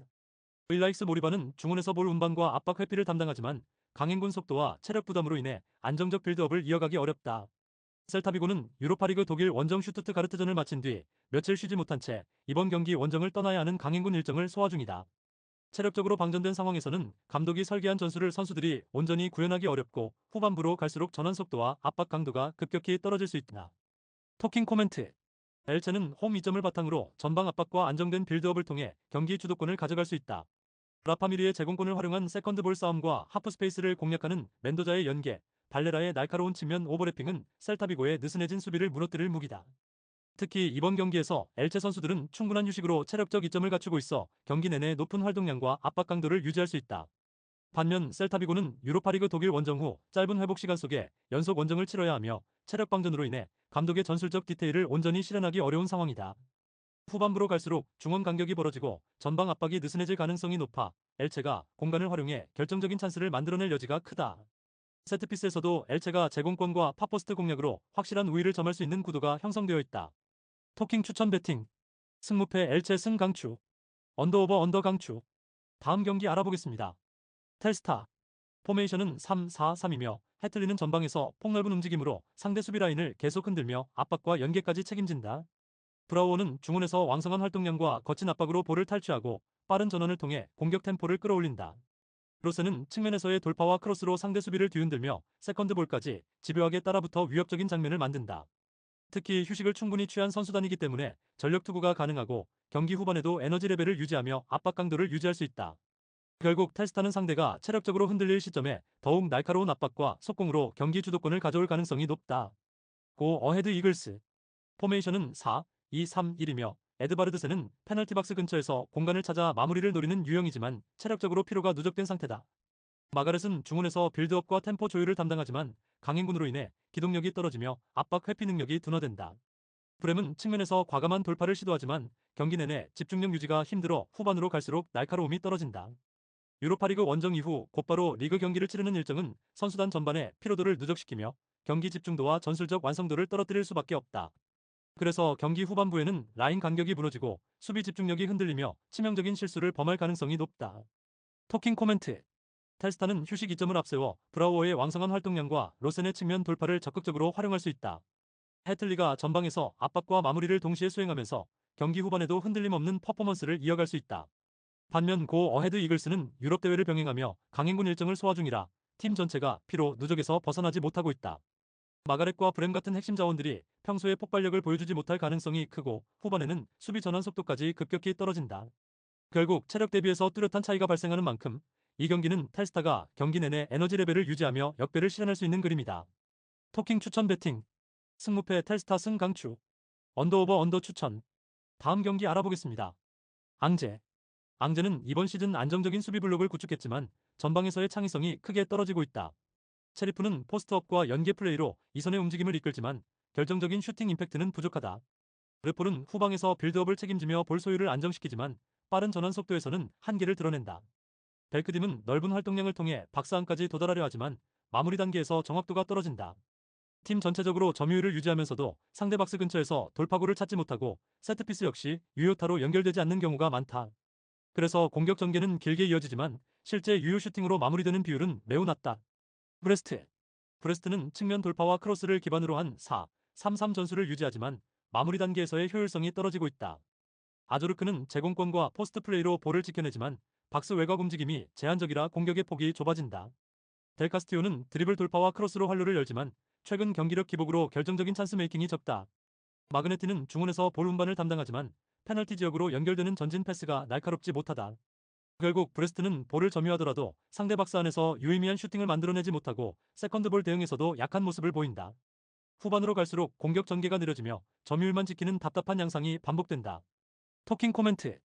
의라익스 모리바는 중원에서 볼 운반과 압박 회피를 담당하지만 강행군 속도와 체력 부담으로 인해 안정적 빌드업을 이어가기 어렵다. 셀타비고는 유로파리그 독일 원정 슈투트가르트전을 마친 뒤 며칠 쉬지 못한 채 이번 경기 원정을 떠나야 하는 강행군 일정을 소화 중이다. 체력적으로 방전된 상황에서는 감독이 설계한 전술을 선수들이 온전히 구현하기 어렵고 후반부로 갈수록 전환 속도와 압박 강도가 급격히 떨어질 수 있다. 토킹 코멘트. 엘체는 홈 이점을 바탕으로 전방 압박과 안정된 빌드업을 통해 경기 주도권을 가져갈 수 있다. 라파미리의 제공권을 활용한 세컨드볼 싸움과 하프스페이스를 공략하는 멘도자의 연계, 발레라의 날카로운 측면 오버래핑은 셀타비고의 느슨해진 수비를 무너뜨릴 무기다. 특히 이번 경기에서 엘체 선수들은 충분한 휴식으로 체력적 이점을 갖추고 있어 경기 내내 높은 활동량과 압박 강도를 유지할 수 있다. 반면 셀타비고는 유로파리그 독일 원정 후 짧은 회복 시간 속에 연속 원정을 치러야 하며 체력 방전으로 인해 감독의 전술적 디테일을 온전히 실현하기 어려운 상황이다. 후반부로 갈수록 중원 간격이 벌어지고 전방 압박이 느슨해질 가능성이 높아 엘체가 공간을 활용해 결정적인 찬스를 만들어낼 여지가 크다. 세트피스에서도 엘체가 제공권과 팝포스트 공략으로 확실한 우위를 점할 수 있는 구도가 형성되어 있다. 토킹 추천 배팅. 승무패 엘체 승 강추. 언더오버 언더 강추. 다음 경기 알아보겠습니다. 텔스타. 포메이션은 3-4-3이며 해틀리는 전방에서 폭넓은 움직임으로 상대 수비 라인을 계속 흔들며 압박과 연계까지 책임진다. 브라우어는 중원에서 왕성한 활동량과 거친 압박으로 볼을 탈취하고 빠른 전환을 통해 공격 템포를 끌어올린다. 로세는 측면에서의 돌파와 크로스로 상대 수비를 뒤흔들며 세컨드 볼까지 집요하게 따라붙어 위협적인 장면을 만든다. 특히 휴식을 충분히 취한 선수단이기 때문에 전력 투구가 가능하고 경기 후반에도 에너지 레벨을 유지하며 압박 강도를 유지할 수 있다. 결국 텔스타는 상대가 체력적으로 흔들릴 시점에 더욱 날카로운 압박과 속공으로 경기 주도권을 가져올 가능성이 높다. 고 어헤드 이글스. 포메이션은 4-2-3-1이며 에드바르드세는 페널티 박스 근처에서 공간을 찾아 마무리를 노리는 유형이지만 체력적으로 피로가 누적된 상태다. 마가렛은 중원에서 빌드업과 템포 조율을 담당하지만 강행군으로 인해 기동력이 떨어지며 압박 회피 능력이 둔화된다. 브렘은 측면에서 과감한 돌파를 시도하지만 경기 내내 집중력 유지가 힘들어 후반으로 갈수록 날카로움이 떨어진다. 유로파리그 원정 이후 곧바로 리그 경기를 치르는 일정은 선수단 전반의 피로도를 누적시키며 경기 집중도와 전술적 완성도를 떨어뜨릴 수밖에 없다. 그래서 경기 후반부에는 라인 간격이 무너지고 수비 집중력이 흔들리며 치명적인 실수를 범할 가능성이 높다. 토킹 코멘트. 텔스타는 휴식 이점을 앞세워 브라우어의 왕성한 활동량과 로센의 측면 돌파를 적극적으로 활용할 수 있다. 해틀리가 전방에서 압박과 마무리를 동시에 수행하면서 경기 후반에도 흔들림 없는 퍼포먼스를 이어갈 수 있다. 반면 고 어헤드 이글스는 유럽 대회를 병행하며 강행군 일정을 소화 중이라 팀 전체가 피로 누적에서 벗어나지 못하고 있다. 마가렛과 브렘 같은 핵심 자원들이 평소에 폭발력을 보여주지 못할 가능성이 크고 후반에는 수비 전환 속도까지 급격히 떨어진다. 결국 체력 대비해서 뚜렷한 차이가 발생하는 만큼 이 경기는 텔스타가 경기 내내 에너지 레벨을 유지하며 역배를 실현할 수 있는 그림이다. 토킹 추천 배팅. 승무패 텔스타 승 강추. 언더오버 언더 추천. 다음 경기 알아보겠습니다. 앙제. 앙제는 이번 시즌 안정적인 수비 블록을 구축했지만 전방에서의 창의성이 크게 떨어지고 있다. 체리프는 포스트업과 연계 플레이로 이선의 움직임을 이끌지만 결정적인 슈팅 임팩트는 부족하다. 르폴은 후방에서 빌드업을 책임지며 볼 소유를 안정시키지만 빠른 전환 속도에서는 한계를 드러낸다. 벨크딤은 넓은 활동량을 통해 박스안까지 도달하려 하지만 마무리 단계에서 정확도가 떨어진다. 팀 전체적으로 점유율을 유지하면서도 상대 박스 근처에서 돌파구를 찾지 못하고 세트피스 역시 유효타로 연결되지 않는 경우가 많다. 그래서 공격 전개는 길게 이어지지만 실제 유효 슈팅으로 마무리되는 비율은 매우 낮다. 브레스트. 브레스트는 측면 돌파와 크로스를 기반으로 한 4-3-3 전술을 유지하지만 마무리 단계에서의 효율성이 떨어지고 있다. 아조르크는 제공권과 포스트 플레이로 볼을 지켜내지만 박스 외곽 움직임이 제한적이라 공격의 폭이 좁아진다. 델 카스티오는 드리블 돌파와 크로스로 활로를 열지만 최근 경기력 기복으로 결정적인 찬스 메이킹이 적다. 마그네티는 중원에서 볼 운반을 담당하지만 페널티 지역으로 연결되는 전진 패스가 날카롭지 못하다. 결국 브레스트는 볼을 점유하더라도 상대 박스 안에서 유의미한 슈팅을 만들어내지 못하고 세컨드볼 대응에서도 약한 모습을 보인다. 후반으로 갈수록 공격 전개가 느려지며 점유율만 지키는 답답한 양상이 반복된다. 토킹 코멘트.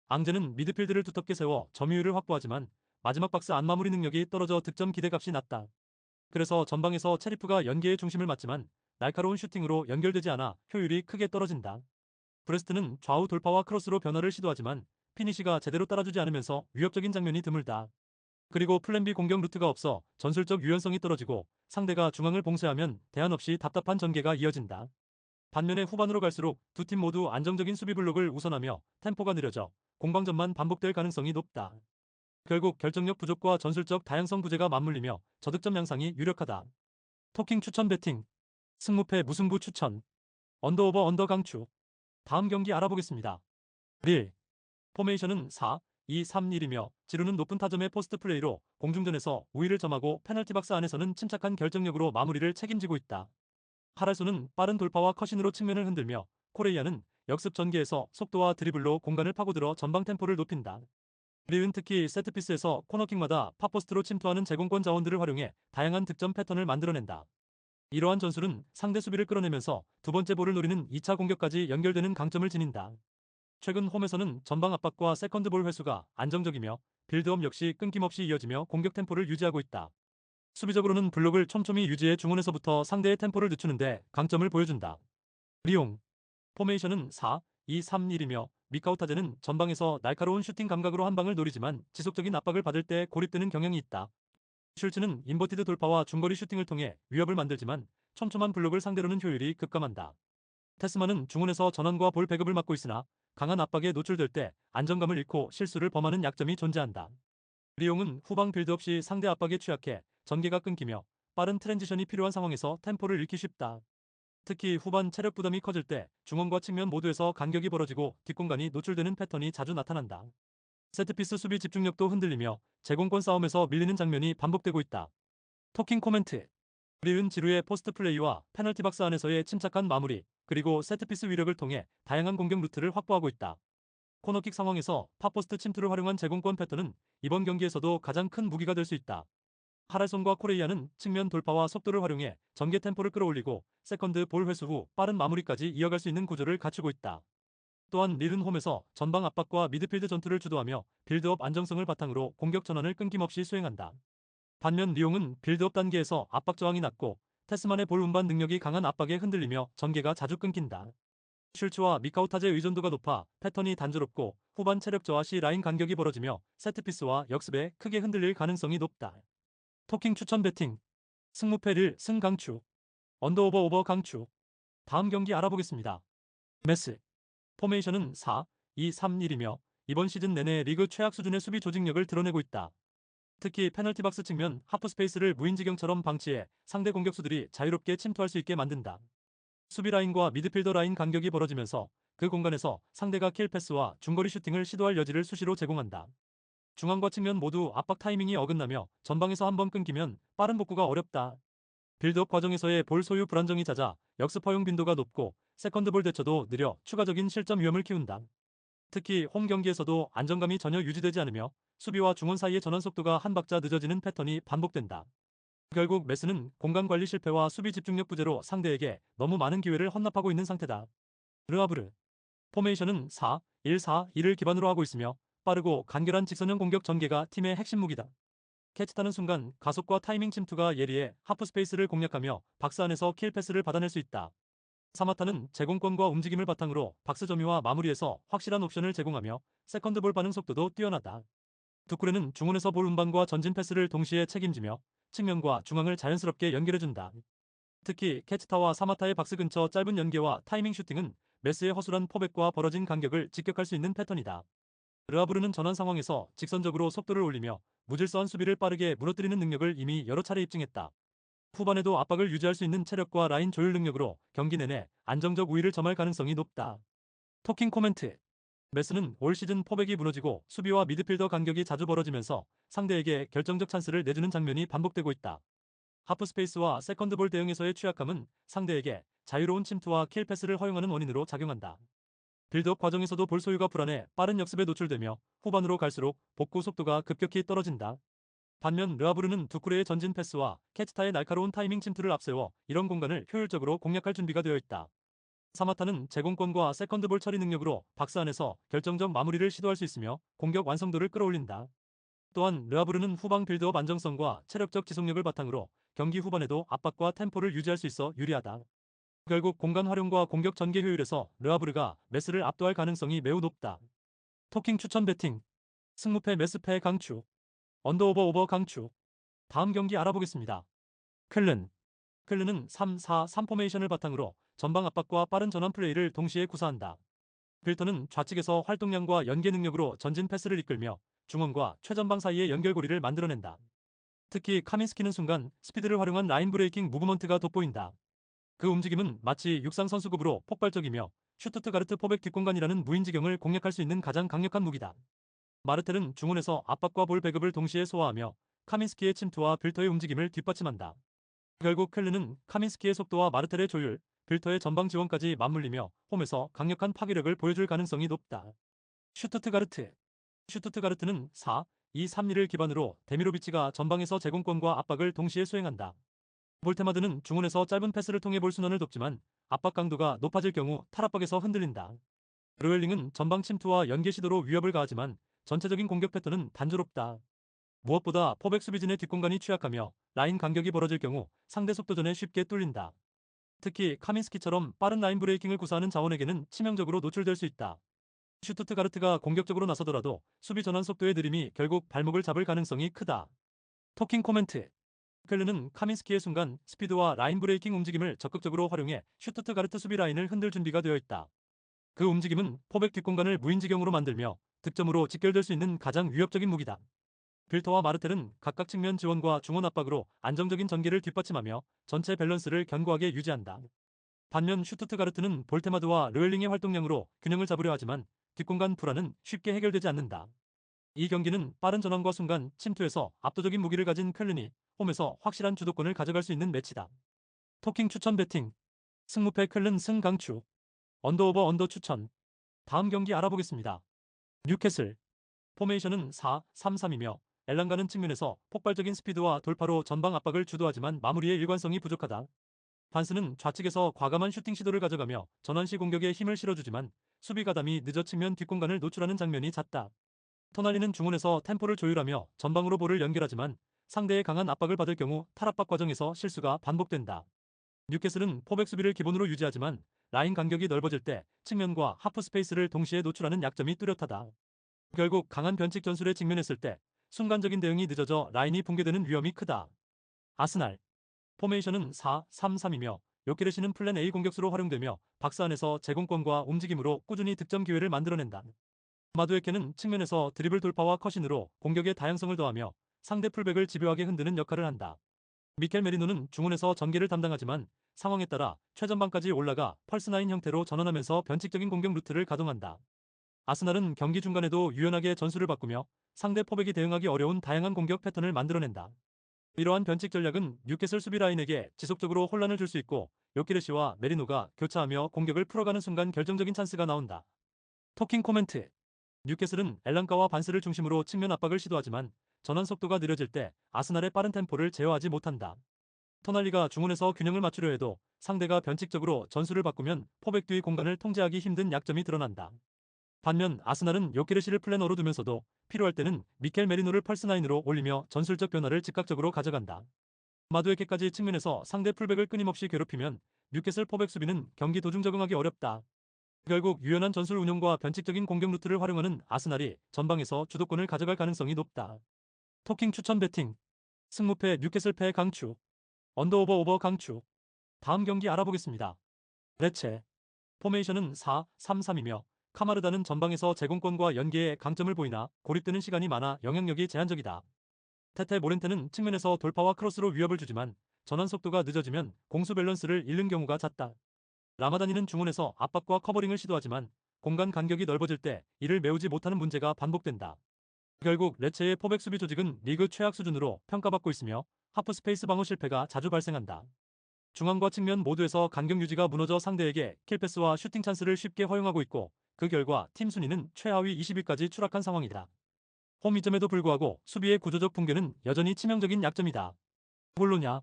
앙제는 미드필드를 두텁게 세워 점유율을 확보하지만 마지막 박스 안 마무리 능력이 떨어져 득점 기대값이 낮다. 그래서 전방에서 체리프가 연계의 중심을 맡지만 날카로운 슈팅으로 연결되지 않아 효율이 크게 떨어진다. 브레스트는 좌우 돌파와 크로스로 변화를 시도하지만 피니시가 제대로 따라주지 않으면서 위협적인 장면이 드물다. 그리고 플랜 B 공격 루트가 없어 전술적 유연성이 떨어지고 상대가 중앙을 봉쇄하면 대안 없이 답답한 전개가 이어진다. 반면에 후반으로 갈수록 두 팀 모두 안정적인 수비 블록을 우선하며 템포가 느려져 공방전만 반복될 가능성이 높다. 결국 결정력 부족과 전술적 다양성 부재가 맞물리며 저득점 양상이 유력하다. 토킹 추천 배팅. 승무패 무승부 추천. 언더오버 언더 강추. 다음 경기 알아보겠습니다. 릴. 포메이션은 4-2-3-1이며 지루는 높은 타점의 포스트 플레이로 공중전에서 우위를 점하고 페널티 박스 안에서는 침착한 결정력으로 마무리를 책임지고 있다. 하랄소는 빠른 돌파와 컷신으로 측면을 흔들며 코레이아는 역습 전개에서 속도와 드리블로 공간을 파고들어 전방 템포를 높인다. 리은 특히 세트피스에서 코너킥마다 팝포스트로 침투하는 제공권 자원들을 활용해 다양한 득점 패턴을 만들어낸다. 이러한 전술은 상대 수비를 끌어내면서 두 번째 볼을 노리는 2차 공격까지 연결되는 강점을 지닌다. 최근 홈에서는 전방 압박과 세컨드볼 회수가 안정적이며 빌드업 역시 끊김없이 이어지며 공격 템포를 유지하고 있다. 수비적으로는 블록을 촘촘히 유지해 중원에서부터 상대의 템포를 늦추는데 강점을 보여준다. 리옹. 포메이션은 4-2-3-1이며 미카우타제는 전방에서 날카로운 슈팅 감각으로 한 방을 노리지만 지속적인 압박을 받을 때 고립되는 경향이 있다. 슐츠는 인버티드 돌파와 중거리 슈팅을 통해 위협을 만들지만 촘촘한 블록을 상대로는 효율이 급감한다. 테스만은 중원에서 전환과 볼 배급을 맡고 있으나 강한 압박에 노출될 때 안정감을 잃고 실수를 범하는 약점이 존재한다. 리옹은 후방 빌드업 시 상대 압박에 취약해 전개가 끊기며 빠른 트랜지션이 필요한 상황에서 템포를 잃기 쉽다. 특히 후반 체력 부담이 커질 때 중원과 측면 모두에서 간격이 벌어지고 뒷공간이 노출되는 패턴이 자주 나타난다. 세트피스 수비 집중력도 흔들리며 제공권 싸움에서 밀리는 장면이 반복되고 있다. 토킹 코멘트. 리은 지루의 포스트 플레이와 페널티 박스 안에서의 침착한 마무리, 그리고 세트피스 위력을 통해 다양한 공격 루트를 확보하고 있다. 코너킥 상황에서 팝포스트 침투를 활용한 제공권 패턴은 이번 경기에서도 가장 큰 무기가 될 수 있다. 하랄손과 코레이아는 측면 돌파와 속도를 활용해 전개 템포를 끌어올리고 세컨드 볼 회수 후 빠른 마무리까지 이어갈 수 있는 구조를 갖추고 있다. 또한 릴은 홈에서 전방 압박과 미드필드 전투를 주도하며 빌드업 안정성을 바탕으로 공격 전환을 끊김없이 수행한다. 반면 리옹은 빌드업 단계에서 압박 저항이 낮고 테스만의 볼 운반 능력이 강한 압박에 흔들리며 전개가 자주 끊긴다. 슐츠와 미카우타제 의존도가 높아 패턴이 단조롭고 후반 체력 저하 시 라인 간격이 벌어지며 세트피스와 역습에 크게 흔들릴 가능성이 높다. 토킹 추천 배팅. 승무패 릴 승강추. 언더오버 오버 강추. 다음 경기 알아보겠습니다. 메스. 포메이션은 4-2-3-1이며 이번 시즌 내내 리그 최악 수준의 수비 조직력을 드러내고 있다. 특히 페널티 박스 측면 하프 스페이스를 무인지경처럼 방치해 상대 공격수들이 자유롭게 침투할 수 있게 만든다. 수비 라인과 미드필더 라인 간격이 벌어지면서 그 공간에서 상대가 킬 패스와 중거리 슈팅을 시도할 여지를 수시로 제공한다. 중앙과 측면 모두 압박 타이밍이 어긋나며 전방에서 한번 끊기면 빠른 복구가 어렵다. 빌드업 과정에서의 볼 소유 불안정이 잦아 역습 허용 빈도가 높고 세컨드볼 대처도 느려 추가적인 실점 위험을 키운다. 특히 홈 경기에서도 안정감이 전혀 유지되지 않으며 수비와 중원 사이의 전환 속도가 한 박자 늦어지는 패턴이 반복된다. 결국 메스는 공간 관리 실패와 수비 집중력 부재로 상대에게 너무 많은 기회를 헌납하고 있는 상태다. 르하브르. 포메이션은 4-1-4-2를 기반으로 하고 있으며 빠르고 간결한 직선형 공격 전개가 팀의 핵심 무기다. 캐치타는 순간 가속과 타이밍 침투가 예리해 하프 스페이스를 공략하며 박스 안에서 킬 패스를 받아낼 수 있다. 사마타는 제공권과 움직임을 바탕으로 박스 점유와 마무리에서 확실한 옵션을 제공하며 세컨드볼 반응 속도도 뛰어나다. 두쿠레는 중원에서 볼 운반과 전진 패스를 동시에 책임지며 측면과 중앙을 자연스럽게 연결해준다. 특히 캐치타와 사마타의 박스 근처 짧은 연계와 타이밍 슈팅은 메스의 허술한 포백과 벌어진 간격을 직격할 수 있는 패턴이다. 르아브르는 전환 상황에서 직선적으로 속도를 올리며 무질서한 수비를 빠르게 무너뜨리는 능력을 이미 여러 차례 입증했다. 후반에도 압박을 유지할 수 있는 체력과 라인 조율 능력으로 경기 내내 안정적 우위를 점할 가능성이 높다. 토킹 코멘트. 메스는 올 시즌 포백이 무너지고 수비와 미드필더 간격이 자주 벌어지면서 상대에게 결정적 찬스를 내주는 장면이 반복되고 있다. 하프스페이스와 세컨드볼 대응에서의 취약함은 상대에게 자유로운 침투와 킬 패스를 허용하는 원인으로 작용한다. 빌드업 과정에서도 볼 소유가 불안해 빠른 역습에 노출되며 후반으로 갈수록 복구 속도가 급격히 떨어진다. 반면 르아브르는 두쿠레의 전진 패스와 캐치타의 날카로운 타이밍 침투를 앞세워 이런 공간을 효율적으로 공략할 준비가 되어 있다. 사마타는 제공권과 세컨드볼 처리 능력으로 박스 안에서 결정적 마무리를 시도할 수 있으며 공격 완성도를 끌어올린다. 또한 르아브르는 후방 빌드업 안정성과 체력적 지속력을 바탕으로 경기 후반에도 압박과 템포를 유지할 수 있어 유리하다. 결국 공간 활용과 공격 전개 효율에서 르아브르가 메스를 압도할 가능성이 매우 높다. 토킹 추천 배팅. 승무패 메스패 강추. 언더오버 오버 강추. 다음 경기 알아보겠습니다. 클른. 클른은 3-4-3 포메이션을 바탕으로 전방 압박과 빠른 전환 플레이를 동시에 구사한다. 빌턴은 좌측에서 활동량과 연계 능력으로 전진 패스를 이끌며 중원과 최전방 사이의 연결고리를 만들어낸다. 특히 카민스키는 순간 스피드를 활용한 라인 브레이킹 무브먼트가 돋보인다. 그 움직임은 마치 육상 선수급으로 폭발적이며 슈투트가르트 포백 뒷공간이라는 무인지경을 공략할 수 있는 가장 강력한 무기다. 마르텔은 중원에서 압박과 볼 배급을 동시에 소화하며 카민스키의 침투와 빌터의 움직임을 뒷받침한다. 결국 켈르는 카민스키의 속도와 마르텔의 조율, 빌터의 전방 지원까지 맞물리며 홈에서 강력한 파괴력을 보여줄 가능성이 높다. 슈투트가르트. 슈투트가르트는 4-2-3-2를 기반으로 데미로비치가 전방에서 제공권과 압박을 동시에 수행한다. 볼테마드는 중원에서 짧은 패스를 통해 볼 순환을 돕지만 압박 강도가 높아질 경우 탈압박에서 흔들린다. 로엘링은 전방 침투와 연계 시도로 위협을 가하지만 전체적인 공격 패턴은 단조롭다. 무엇보다 포백 수비진의 뒷공간이 취약하며 라인 간격이 벌어질 경우 상대 속도전에 쉽게 뚫린다. 특히 카민스키처럼 빠른 라인 브레이킹을 구사하는 자원에게는 치명적으로 노출될 수 있다. 슈투트가르트가 공격적으로 나서더라도 수비 전환 속도의 느림이 결국 발목을 잡을 가능성이 크다. 토킹 코멘트. 켈르는 카민스키의 순간 스피드와 라인 브레이킹 움직임을 적극적으로 활용해 슈투트가르트 수비 라인을 흔들 준비가 되어 있다. 그 움직임은 포백 뒷공간을 무인지경으로 만들며 득점으로 직결될 수 있는 가장 위협적인 무기다. 빌터와 마르텔은 각각 측면 지원과 중원 압박으로 안정적인 전개를 뒷받침하며 전체 밸런스를 견고하게 유지한다. 반면 슈투트가르트는 볼테마드와 르웰링의 활동량으로 균형을 잡으려 하지만 뒷공간 불안은 쉽게 해결되지 않는다. 이 경기는 빠른 전환과 순간 침투에서 압도적인 무기를 가진 켈른이 홈에서 확실한 주도권을 가져갈 수 있는 매치다. 토킹 추천 배팅. 승무패 켈른 승 강추. 언더오버 언더 추천. 다음 경기 알아보겠습니다. 뉴캐슬. 포메이션은 4-3-3이며 엘랑가는 측면에서 폭발적인 스피드와 돌파로 전방 압박을 주도하지만 마무리의 일관성이 부족하다. 반스는 좌측에서 과감한 슈팅 시도를 가져가며 전환시 공격에 힘을 실어주지만 수비 가담이 늦어 측면 뒷공간을 노출하는 장면이 잦다. 토날리는 중원에서 템포를 조율하며 전방으로 볼을 연결하지만 상대의 강한 압박을 받을 경우 탈압박 과정에서 실수가 반복된다. 뉴캐슬은 포백 수비를 기본으로 유지하지만 라인 간격이 넓어질 때 측면과 하프 스페이스를 동시에 노출하는 약점이 뚜렷하다. 결국 강한 변칙 전술에 직면했을 때 순간적인 대응이 늦어져 라인이 붕괴되는 위험이 크다. 아스날. 포메이션은 4-3-3이며 요케레시는 플랜 A 공격수로 활용되며 박스 안에서 제공권과 움직임으로 꾸준히 득점 기회를 만들어낸다. 마두에케는 측면에서 드리블 돌파와 컷신으로 공격의 다양성을 더하며 상대 풀백을 집요하게 흔드는 역할을 한다. 미켈 메리노는 중원에서 전개를 담당하지만 상황에 따라 최전방까지 올라가 펄스9 형태로 전환하면서 변칙적인 공격 루트를 가동한다. 아스날은 경기 중간에도 유연하게 전술을 바꾸며 상대 포백이 대응하기 어려운 다양한 공격 패턴을 만들어낸다. 이러한 변칙 전략은 뉴캐슬 수비 라인에게 지속적으로 혼란을 줄 수 있고 요키레시와 메리노가 교차하며 공격을 풀어가는 순간 결정적인 찬스가 나온다. 토킹 코멘트. 뉴캐슬은 엘랑카와 반스를 중심으로 측면 압박을 시도하지만 전환 속도가 느려질 때 아스날의 빠른 템포를 제어하지 못한다. 토날리가 중원에서 균형을 맞추려 해도 상대가 변칙적으로 전술을 바꾸면 포백 뒤 공간을 통제하기 힘든 약점이 드러난다. 반면 아스날은 요케레시를 플래너로 두면서도 필요할 때는 미켈 메리노를 펄스9으로 올리며 전술적 변화를 즉각적으로 가져간다. 마두에케까지 측면에서 상대 풀백을 끊임없이 괴롭히면 뉴캐슬 포백 수비는 경기 도중 적응하기 어렵다. 결국 유연한 전술 운영과 변칙적인 공격 루트를 활용하는 아스날이 전방에서 주도권을 가져갈 가능성이 높다. 토킹 추천 배팅. 승무패 뉴캐슬 패 강추. 언더오버 오버 강추. 다음 경기 알아보겠습니다. 레체. 포메이션은 4-3-3이며 카마르다는 전방에서 제공권과 연계에 강점을 보이나 고립되는 시간이 많아 영향력이 제한적이다. 테테 모렌테는 측면에서 돌파와 크로스로 위협을 주지만 전환 속도가 늦어지면 공수 밸런스를 잃는 경우가 잦다. 라마다니는 중원에서 압박과 커버링을 시도하지만 공간 간격이 넓어질 때 이를 메우지 못하는 문제가 반복된다. 결국 레체의 포백 수비 조직은 리그 최악 수준으로 평가받고 있으며 하프 스페이스 방어 실패가 자주 발생한다. 중앙과 측면 모두에서 간격 유지가 무너져 상대에게 킬패스와 슈팅 찬스를 쉽게 허용하고 있고 그 결과 팀 순위는 최하위 20위까지 추락한 상황이다. 홈이점에도 불구하고 수비의 구조적 붕괴는 여전히 치명적인 약점이다. 볼로냐.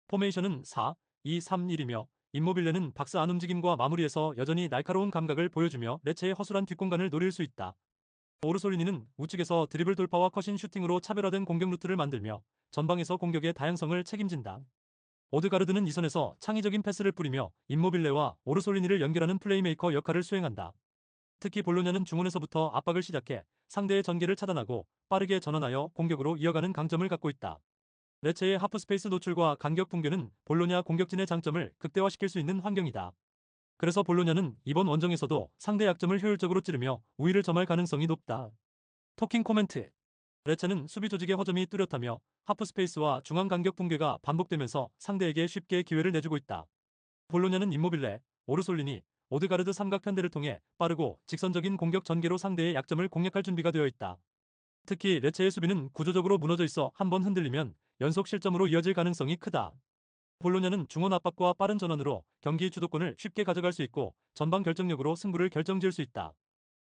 포메이션은 4-2-3-1이며 임모빌레는 박스 안 움직임과 마무리에서 여전히 날카로운 감각을 보여주며 레체의 허술한 뒷공간을 노릴 수 있다. 오르솔리니는 우측에서 드리블 돌파와 컷인 슈팅으로 차별화된 공격 루트를 만들며 전방에서 공격의 다양성을 책임진다. 오드가르드는 이선에서 창의적인 패스를 뿌리며 임모빌레와 오르솔리니를 연결하는 플레이메이커 역할을 수행한다. 특히 볼로냐는 중원에서부터 압박을 시작해 상대의 전개를 차단하고 빠르게 전환하여 공격으로 이어가는 강점을 갖고 있다. 레체의 하프 스페이스 노출과 간격 붕괴는 볼로냐 공격진의 장점을 극대화시킬 수 있는 환경이다. 그래서 볼로냐는 이번 원정에서도 상대 약점을 효율적으로 찌르며 우위를 점할 가능성이 높다. 토킹 코멘트. 레체는 수비 조직의 허점이 뚜렷하며 하프 스페이스와 중앙 간격 붕괴가 반복되면서 상대에게 쉽게 기회를 내주고 있다. 볼로냐는 임모빌레, 오르솔리니, 오드가르드 삼각 편대를 통해 빠르고 직선적인 공격 전개로 상대의 약점을 공략할 준비가 되어 있다. 특히 레체의 수비는 구조적으로 무너져 있어 한번 흔들리면 연속 실점으로 이어질 가능성이 크다. 볼로냐는 중원 압박과 빠른 전환으로 경기 주도권을 쉽게 가져갈 수 있고 전방 결정력으로 승부를 결정지을 수 있다.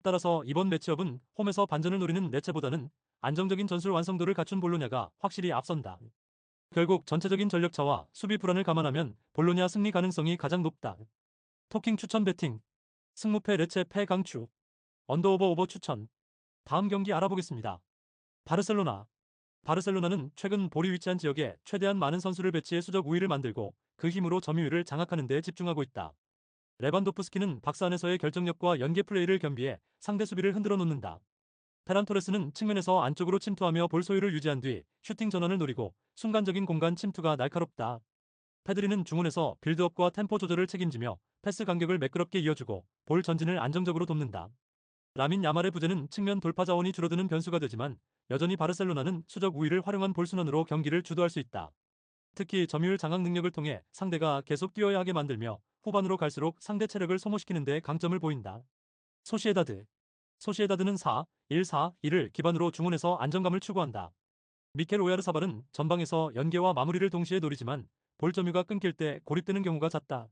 따라서 이번 매치업은 홈에서 반전을 노리는 레체보다는 안정적인 전술 완성도를 갖춘 볼로냐가 확실히 앞선다. 결국 전체적인 전력차와 수비 불안을 감안하면 볼로냐 승리 가능성이 가장 높다. 토킹 추천 배팅. 승무패 레체 패 강추. 언더오버 오버 추천. 다음 경기 알아보겠습니다. 바르셀로나. 바르셀로나는 최근 볼이 위치한 지역에 최대한 많은 선수를 배치해 수적 우위를 만들고 그 힘으로 점유율을 장악하는 데 집중하고 있다. 레반도프스키는 박스 안에서의 결정력과 연계 플레이를 겸비해 상대 수비를 흔들어 놓는다. 페란 토레스는 측면에서 안쪽으로 침투하며 볼 소유를 유지한 뒤 슈팅 전환을 노리고 순간적인 공간 침투가 날카롭다. 페드리는 중원에서 빌드업과 템포 조절을 책임지며 패스 간격을 매끄럽게 이어주고 볼 전진을 안정적으로 돕는다. 라민 야말의 부재는 측면 돌파 자원이 줄어드는 변수가 되지만 여전히 바르셀로나는 수적 우위를 활용한 볼순환으로 경기를 주도할 수 있다. 특히 점유율 장악 능력을 통해 상대가 계속 뛰어야 하게 만들며 후반으로 갈수록 상대 체력을 소모시키는 데 강점을 보인다. 소시에다드. 소시에다드는 4-1-4-2를 기반으로 중원에서 안정감을 추구한다. 미켈 오야르사발은 전방에서 연계와 마무리를 동시에 노리지만 볼 점유가 끊길 때 고립되는 경우가 잦다.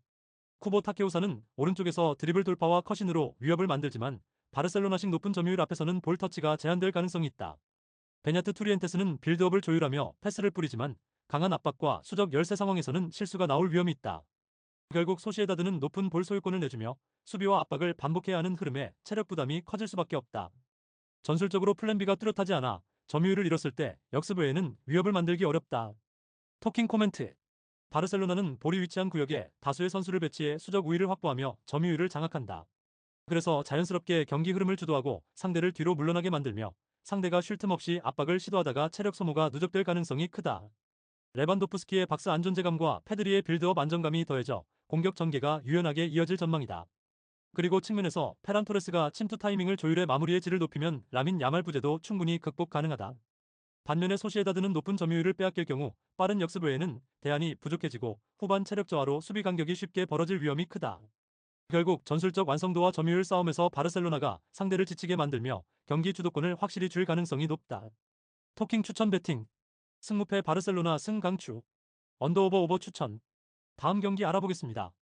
쿠보 타케우사는 오른쪽에서 드리블 돌파와 컷인으로 위협을 만들지만 바르셀로나식 높은 점유율 앞에서는 볼 터치가 제한될 가능성이 있다. 베냐트 투리엔테스는 빌드업을 조율하며 패스를 뿌리지만 강한 압박과 수적 열세 상황에서는 실수가 나올 위험이 있다. 결국 소시에다드는 높은 볼 소유권을 내주며 수비와 압박을 반복해야 하는 흐름에 체력 부담이 커질 수밖에 없다. 전술적으로 플랜 B가 뚜렷하지 않아 점유율을 잃었을 때 역습 외에는 위협을 만들기 어렵다. 토킹 코멘트. 바르셀로나는 볼이 위치한 구역에 다수의 선수를 배치해 수적 우위를 확보하며 점유율을 장악한다. 그래서 자연스럽게 경기 흐름을 주도하고 상대를 뒤로 물러나게 만들며 상대가 쉴 틈 없이 압박을 시도하다가 체력 소모가 누적될 가능성이 크다. 레반도프스키의 박스 안존재감과 페드리의 빌드업 안정감이 더해져 공격 전개가 유연하게 이어질 전망이다. 그리고 측면에서 페란 토레스가 침투 타이밍을 조율해 마무리의 질을 높이면 라민 야말 부재도 충분히 극복 가능하다. 반면에 소시에다드는 높은 점유율을 빼앗길 경우 빠른 역습 외에는 대안이 부족해지고 후반 체력 저하로 수비 간격이 쉽게 벌어질 위험이 크다. 결국 전술적 완성도와 점유율 싸움에서 바르셀로나가 상대를 지치게 만들며 경기 주도권을 확실히 줄 가능성이 높다. 토킹 추천 배팅. 승무패 바르셀로나 승 강추. 언더오버 오버 추천. 다음 경기 알아보겠습니다.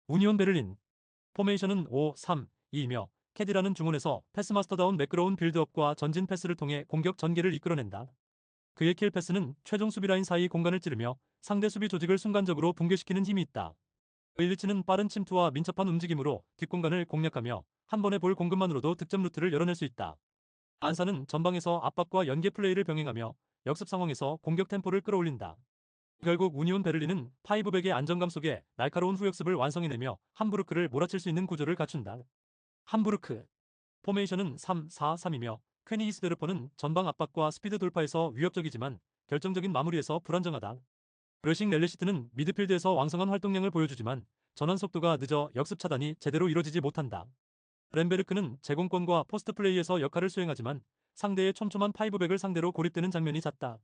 우니온 베를린. 포메이션은 5-3-2이며 캐디라는 중원에서 패스마스터다운 매끄러운 빌드업과 전진 패스를 통해 공격 전개를 이끌어낸다. 그의 킬 패스는 최종 수비 라인 사이 공간을 찌르며 상대 수비 조직을 순간적으로 붕괴시키는 힘이 있다. 일리치는 빠른 침투와 민첩한 움직임으로 뒷공간을 공략하며 한 번의 볼 공급만으로도 득점 루트를 열어낼 수 있다. 안사는 전방에서 압박과 연계 플레이를 병행하며 역습 상황에서 공격 템포를 끌어올린다. 결국 우니온 베를린은 파이브백의 안정감 속에 날카로운 후역습을 완성해내며 함부르크를 몰아칠 수 있는 구조를 갖춘다. 함부르크 포메이션은 3-4-3이며 퀘니 히스데르퍼는 전방 압박과 스피드 돌파에서 위협적이지만 결정적인 마무리에서 불안정하다. 러싱 렐레시트는 미드필드에서 왕성한 활동량을 보여주지만 전환 속도가 늦어 역습 차단이 제대로 이뤄지지 못한다. 렘베르크는 제공권과 포스트 플레이에서 역할을 수행하지만 상대의 촘촘한 파이브백을 상대로 고립되는 장면이 잦다.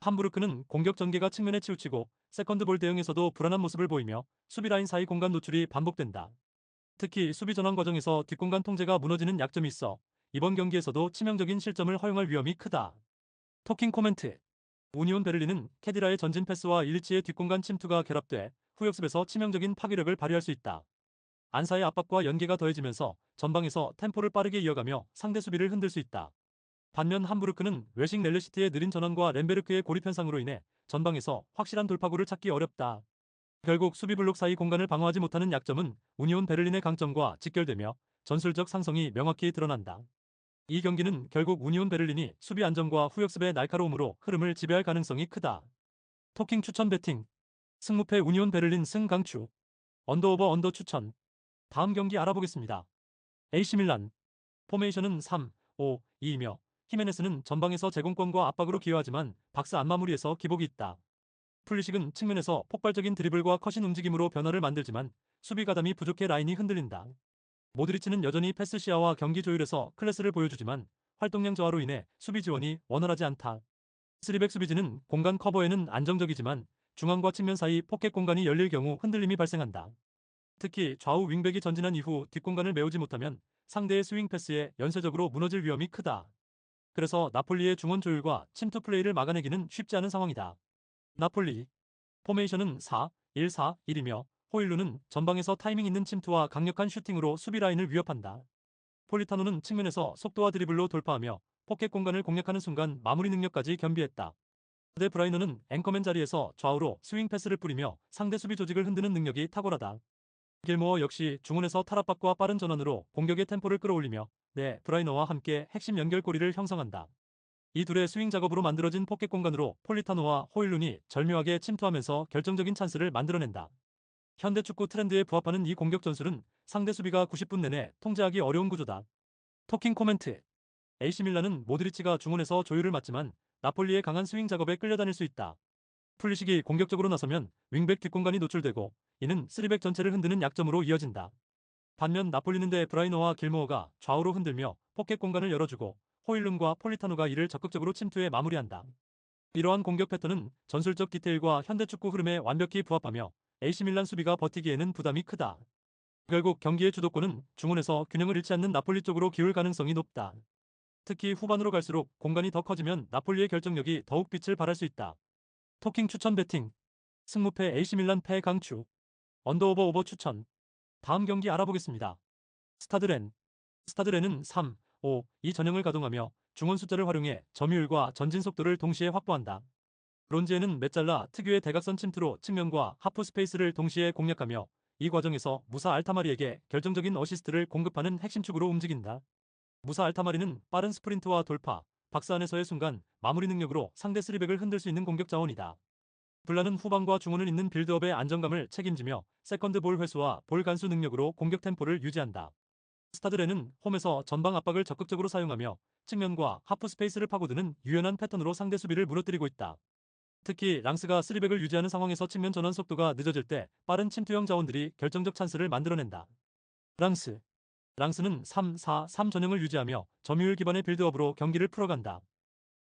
함부르크는 공격 전개가 측면에 치우치고 세컨드볼 대응에서도 불안한 모습을 보이며 수비 라인 사이 공간 노출이 반복된다. 특히 수비 전환 과정에서 뒷공간 통제가 무너지는 약점이 있어 이번 경기에서도 치명적인 실점을 허용할 위험이 크다. 토킹 코멘트 우니온 베를린은 케디라의 전진 패스와 일리치의 뒷공간 침투가 결합돼 후역습에서 치명적인 파괴력을 발휘할 수 있다. 안사의 압박과 연계가 더해지면서 전방에서 템포를 빠르게 이어가며 상대 수비를 흔들 수 있다. 반면 함부르크는 외식 넬레시티의 느린 전환과 렘베르크의 고립 현상으로 인해 전방에서 확실한 돌파구를 찾기 어렵다. 결국 수비 블록 사이 공간을 방어하지 못하는 약점은 우니온 베를린의 강점과 직결되며 전술적 상성이 명확히 드러난다. 이 경기는 결국 우니온 베를린이 수비 안정과 후역습의 날카로움으로 흐름을 지배할 가능성이 크다. 토킹 추천 배팅 승무패 우니온 베를린 승 강추 언더오버 언더 추천 다음 경기 알아보겠습니다. AC 밀란 포메이션은 3-5-2이며 히메네스는 전방에서 제공권과 압박으로 기여하지만 박스 안마무리에서 기복이 있다. 풀리식은 측면에서 폭발적인 드리블과 커신 움직임으로 변화를 만들지만 수비 가담이 부족해 라인이 흔들린다. 모드리치는 여전히 패스 시야와 경기 조율에서 클래스를 보여주지만 활동량 저하로 인해 수비 지원이 원활하지 않다. 3백 수비진은 공간 커버에는 안정적이지만 중앙과 측면 사이 포켓 공간이 열릴 경우 흔들림이 발생한다. 특히 좌우 윙백이 전진한 이후 뒷공간을 메우지 못하면 상대의 스윙 패스에 연쇄적으로 무너질 위험이 크다. 그래서 나폴리의 중원 조율과 침투 플레이를 막아내기는 쉽지 않은 상황이다. 나폴리 포메이션은 4-1-4-1이며 호일루는 전방에서 타이밍 있는 침투와 강력한 슈팅으로 수비 라인을 위협한다. 폴리타노는 측면에서 속도와 드리블로 돌파하며 포켓 공간을 공략하는 순간 마무리 능력까지 겸비했다. 데 브라이너는 앵커맨 자리에서 좌우로 스윙 패스를 뿌리며 상대 수비 조직을 흔드는 능력이 탁월하다. 길모어 역시 중원에서 탈압박과 빠른 전환으로 공격의 템포를 끌어올리며 브라이너와 함께 핵심 연결고리를 형성한다. 이 둘의 스윙 작업으로 만들어진 포켓 공간으로 폴리타노와 호일룬이 절묘하게 침투하면서 결정적인 찬스를 만들어낸다. 현대 축구 트렌드에 부합하는 이 공격 전술은 상대 수비가 90분 내내 통제하기 어려운 구조다. 토킹 코멘트 AC밀란은 모드리치가 중원에서 조율을 맡지만 나폴리의 강한 스윙 작업에 끌려다닐 수 있다. 풀리식이 공격적으로 나서면 윙백 뒷공간이 노출되고 이는 3백 전체를 흔드는 약점으로 이어진다. 반면 나폴리는 데 브라이너와 길모어가 좌우로 흔들며 포켓 공간을 열어주고 호일룬과 폴리타노가 이를 적극적으로 침투해 마무리한다. 이러한 공격 패턴은 전술적 디테일과 현대 축구 흐름에 완벽히 부합하며 AC밀란 수비가 버티기에는 부담이 크다. 결국 경기의 주도권은 중원에서 균형을 잃지 않는 나폴리 쪽으로 기울 가능성이 높다. 특히 후반으로 갈수록 공간이 더 커지면 나폴리의 결정력이 더욱 빛을 발할 수 있다. 토킹 추천 배팅 승무패 AC밀란 패 강추 언더오버 오버 추천 다음 경기 알아보겠습니다. 스타드렌 스타드렌은 3-5-2 전형을 가동하며 중원 숫자를 활용해 점유율과 전진 속도를 동시에 확보한다. 론지에는 메잘라 특유의 대각선 침투로 측면과 하프 스페이스를 동시에 공략하며 이 과정에서 무사 알타마리에게 결정적인 어시스트를 공급하는 핵심 축으로 움직인다. 무사 알타마리는 빠른 스프린트와 돌파, 박스 안에서의 순간 마무리 능력으로 상대 3백을 흔들 수 있는 공격 자원이다. 블라는 후방과 중원을 잇는 빌드업의 안정감을 책임지며 세컨드 볼 회수와 볼 간수 능력으로 공격 템포를 유지한다. 스타드렌은 홈에서 전방 압박을 적극적으로 사용하며 측면과 하프 스페이스를 파고드는 유연한 패턴으로 상대 수비를 무너뜨리고 있다. 특히 랑스가 3백을 유지하는 상황에서 측면 전환 속도가 늦어질 때 빠른 침투형 자원들이 결정적 찬스를 만들어낸다. 랑스 랑스는 3-4-3 전형을 유지하며 점유율 기반의 빌드업으로 경기를 풀어간다.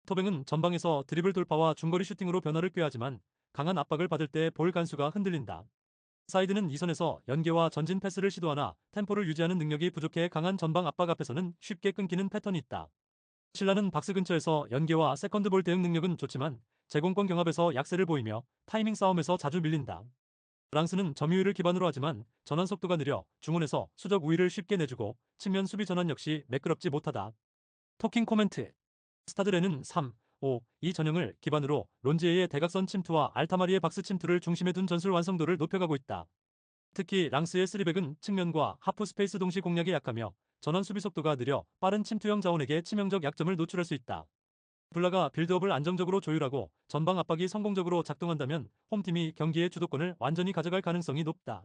토뱅은 전방에서 드리블 돌파와 중거리 슈팅으로 변화를 꾀하지만 강한 압박을 받을 때 볼 간수가 흔들린다. 사이드는 이선에서 연계와 전진 패스를 시도하나 템포를 유지하는 능력이 부족해 강한 전방 압박 앞에서는 쉽게 끊기는 패턴이 있다. 신라는 박스 근처에서 연계와 세컨드볼 대응 능력은 좋지만 제공권 경합에서 약세를 보이며 타이밍 싸움에서 자주 밀린다. 랑스는 점유율을 기반으로 하지만 전환 속도가 느려 중원에서 수적 우위를 쉽게 내주고 측면 수비 전환 역시 매끄럽지 못하다. 토킹 코멘트 스타드렌은 3-5-2 전형을 기반으로 론지에의 대각선 침투와 알타마리의 박스 침투를 중심에 둔 전술 완성도를 높여가고 있다. 특히 랑스의 3백은 측면과 하프 스페이스 동시 공략에 약하며 전환 수비 속도가 느려 빠른 침투형 자원에게 치명적 약점을 노출할 수 있다. 블라가 빌드업을 안정적으로 조율하고 전방 압박이 성공적으로 작동한다면 홈팀이 경기의 주도권을 완전히 가져갈 가능성이 높다.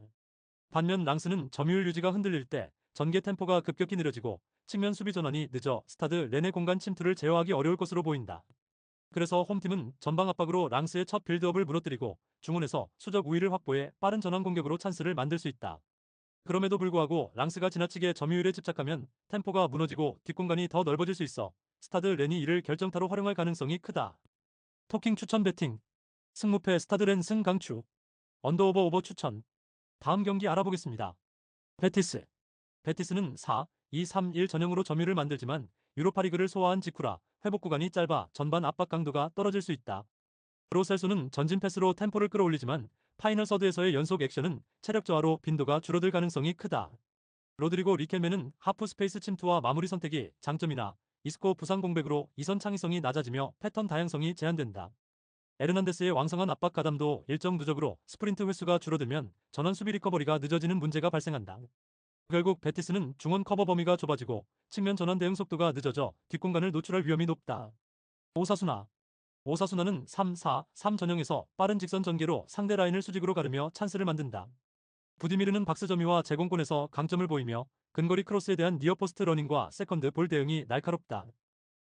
반면 랑스는 점유율 유지가 흔들릴 때 전개 템포가 급격히 느려지고 측면 수비 전환이 늦어 스타드 렌의 공간 침투를 제어하기 어려울 것으로 보인다. 그래서 홈팀은 전방 압박으로 랑스의 첫 빌드업을 무너뜨리고 중원에서 수적 우위를 확보해 빠른 전환 공격으로 찬스를 만들 수 있다. 그럼에도 불구하고 랑스가 지나치게 점유율에 집착하면 템포가 무너지고 뒷공간이 더 넓어질 수 있어 스타드 렌이 이를 결정타로 활용할 가능성이 크다. 토킹 추천 배팅 승무패 스타드 렌 승 강추 언더오버 오버 추천. 다음 경기 알아보겠습니다. 베티스. 베티스는 4-2-3-1 전형으로 점유를 만들지만 유로파리그를 소화한 직후라 회복 구간이 짧아 전반 압박 강도가 떨어질 수 있다. 로셀소는 전진 패스로 템포를 끌어올리지만 파이널 서드에서의 연속 액션은 체력 저하로 빈도가 줄어들 가능성이 크다. 로드리고 리켈메는 하프 스페이스 침투와 마무리 선택이 장점이나 이스코 부상 공백으로 이선 창의성이 낮아지며 패턴 다양성이 제한된다. 에르난데스의 왕성한 압박 가담도 일정 누적으로 스프린트 횟수가 줄어들면 전원 수비 리커버리가 늦어지는 문제가 발생한다. 결국 베티스는 중원 커버 범위가 좁아지고 측면 전환 대응 속도가 늦어져 뒷공간을 노출할 위험이 높다. 오사수나. 오사수나는 3-4-3 전형에서 빠른 직선 전개로 상대 라인을 수직으로 가르며 찬스를 만든다. 부디미르는 박스 점유와 제공권에서 강점을 보이며 근거리 크로스에 대한 니어포스트 러닝과 세컨드 볼 대응이 날카롭다.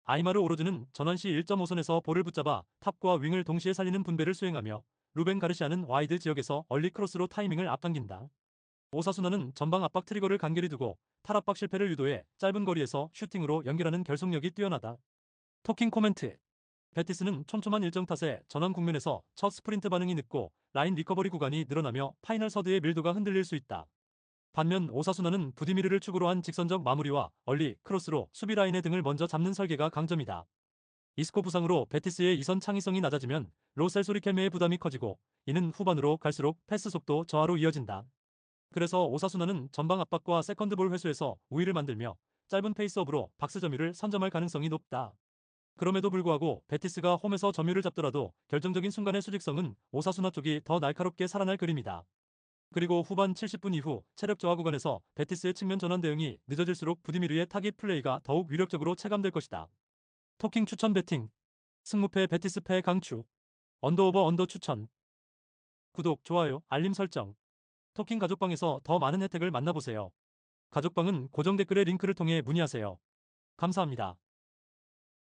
아이마르 오로즈는 전환 시 1.5선에서 볼을 붙잡아 탑과 윙을 동시에 살리는 분배를 수행하며 루벤 가르시아는 와이드 지역에서 얼리 크로스로 타이밍을 앞당긴다. 오사수나는 전방 압박 트리거를 간결히 두고 탈압박 실패를 유도해 짧은 거리에서 슈팅으로 연결하는 결속력이 뛰어나다. 토킹 코멘트. 베티스는 촘촘한 일정 탓에 전환 국면에서 첫 스프린트 반응이 늦고 라인 리커버리 구간이 늘어나며 파이널 서드의 밀도가 흔들릴 수 있다. 반면 오사수나는 부디미르를 축으로 한 직선적 마무리와 얼리, 크로스로 수비 라인의 등을 먼저 잡는 설계가 강점이다. 이스코 부상으로 베티스의 이선 창의성이 낮아지면 로셀소 리켈메의 부담이 커지고 이는 후반으로 갈수록 패스 속도 저하로 이어진다. 그래서 오사수나는 전방 압박과 세컨드볼 회수에서 우위를 만들며 짧은 페이스업으로 박스 점유를 선점할 가능성이 높다. 그럼에도 불구하고 베티스가 홈에서 점유를 잡더라도 결정적인 순간의 수직성은 오사수나 쪽이 더 날카롭게 살아날 그림이다. 그리고 후반 70분 이후 체력 저하 구간에서 베티스의 측면 전환 대응이 늦어질수록 부디미르의 타깃 플레이가 더욱 위력적으로 체감될 것이다. 토킹 추천 배팅 승무패 베티스 패 강추 언더오버 언더 추천. 구독, 좋아요, 알림 설정. 토킹 가족방에서 더 많은 혜택을 만나보세요. 가족방은 고정 댓글의 링크를 통해 문의하세요. 감사합니다.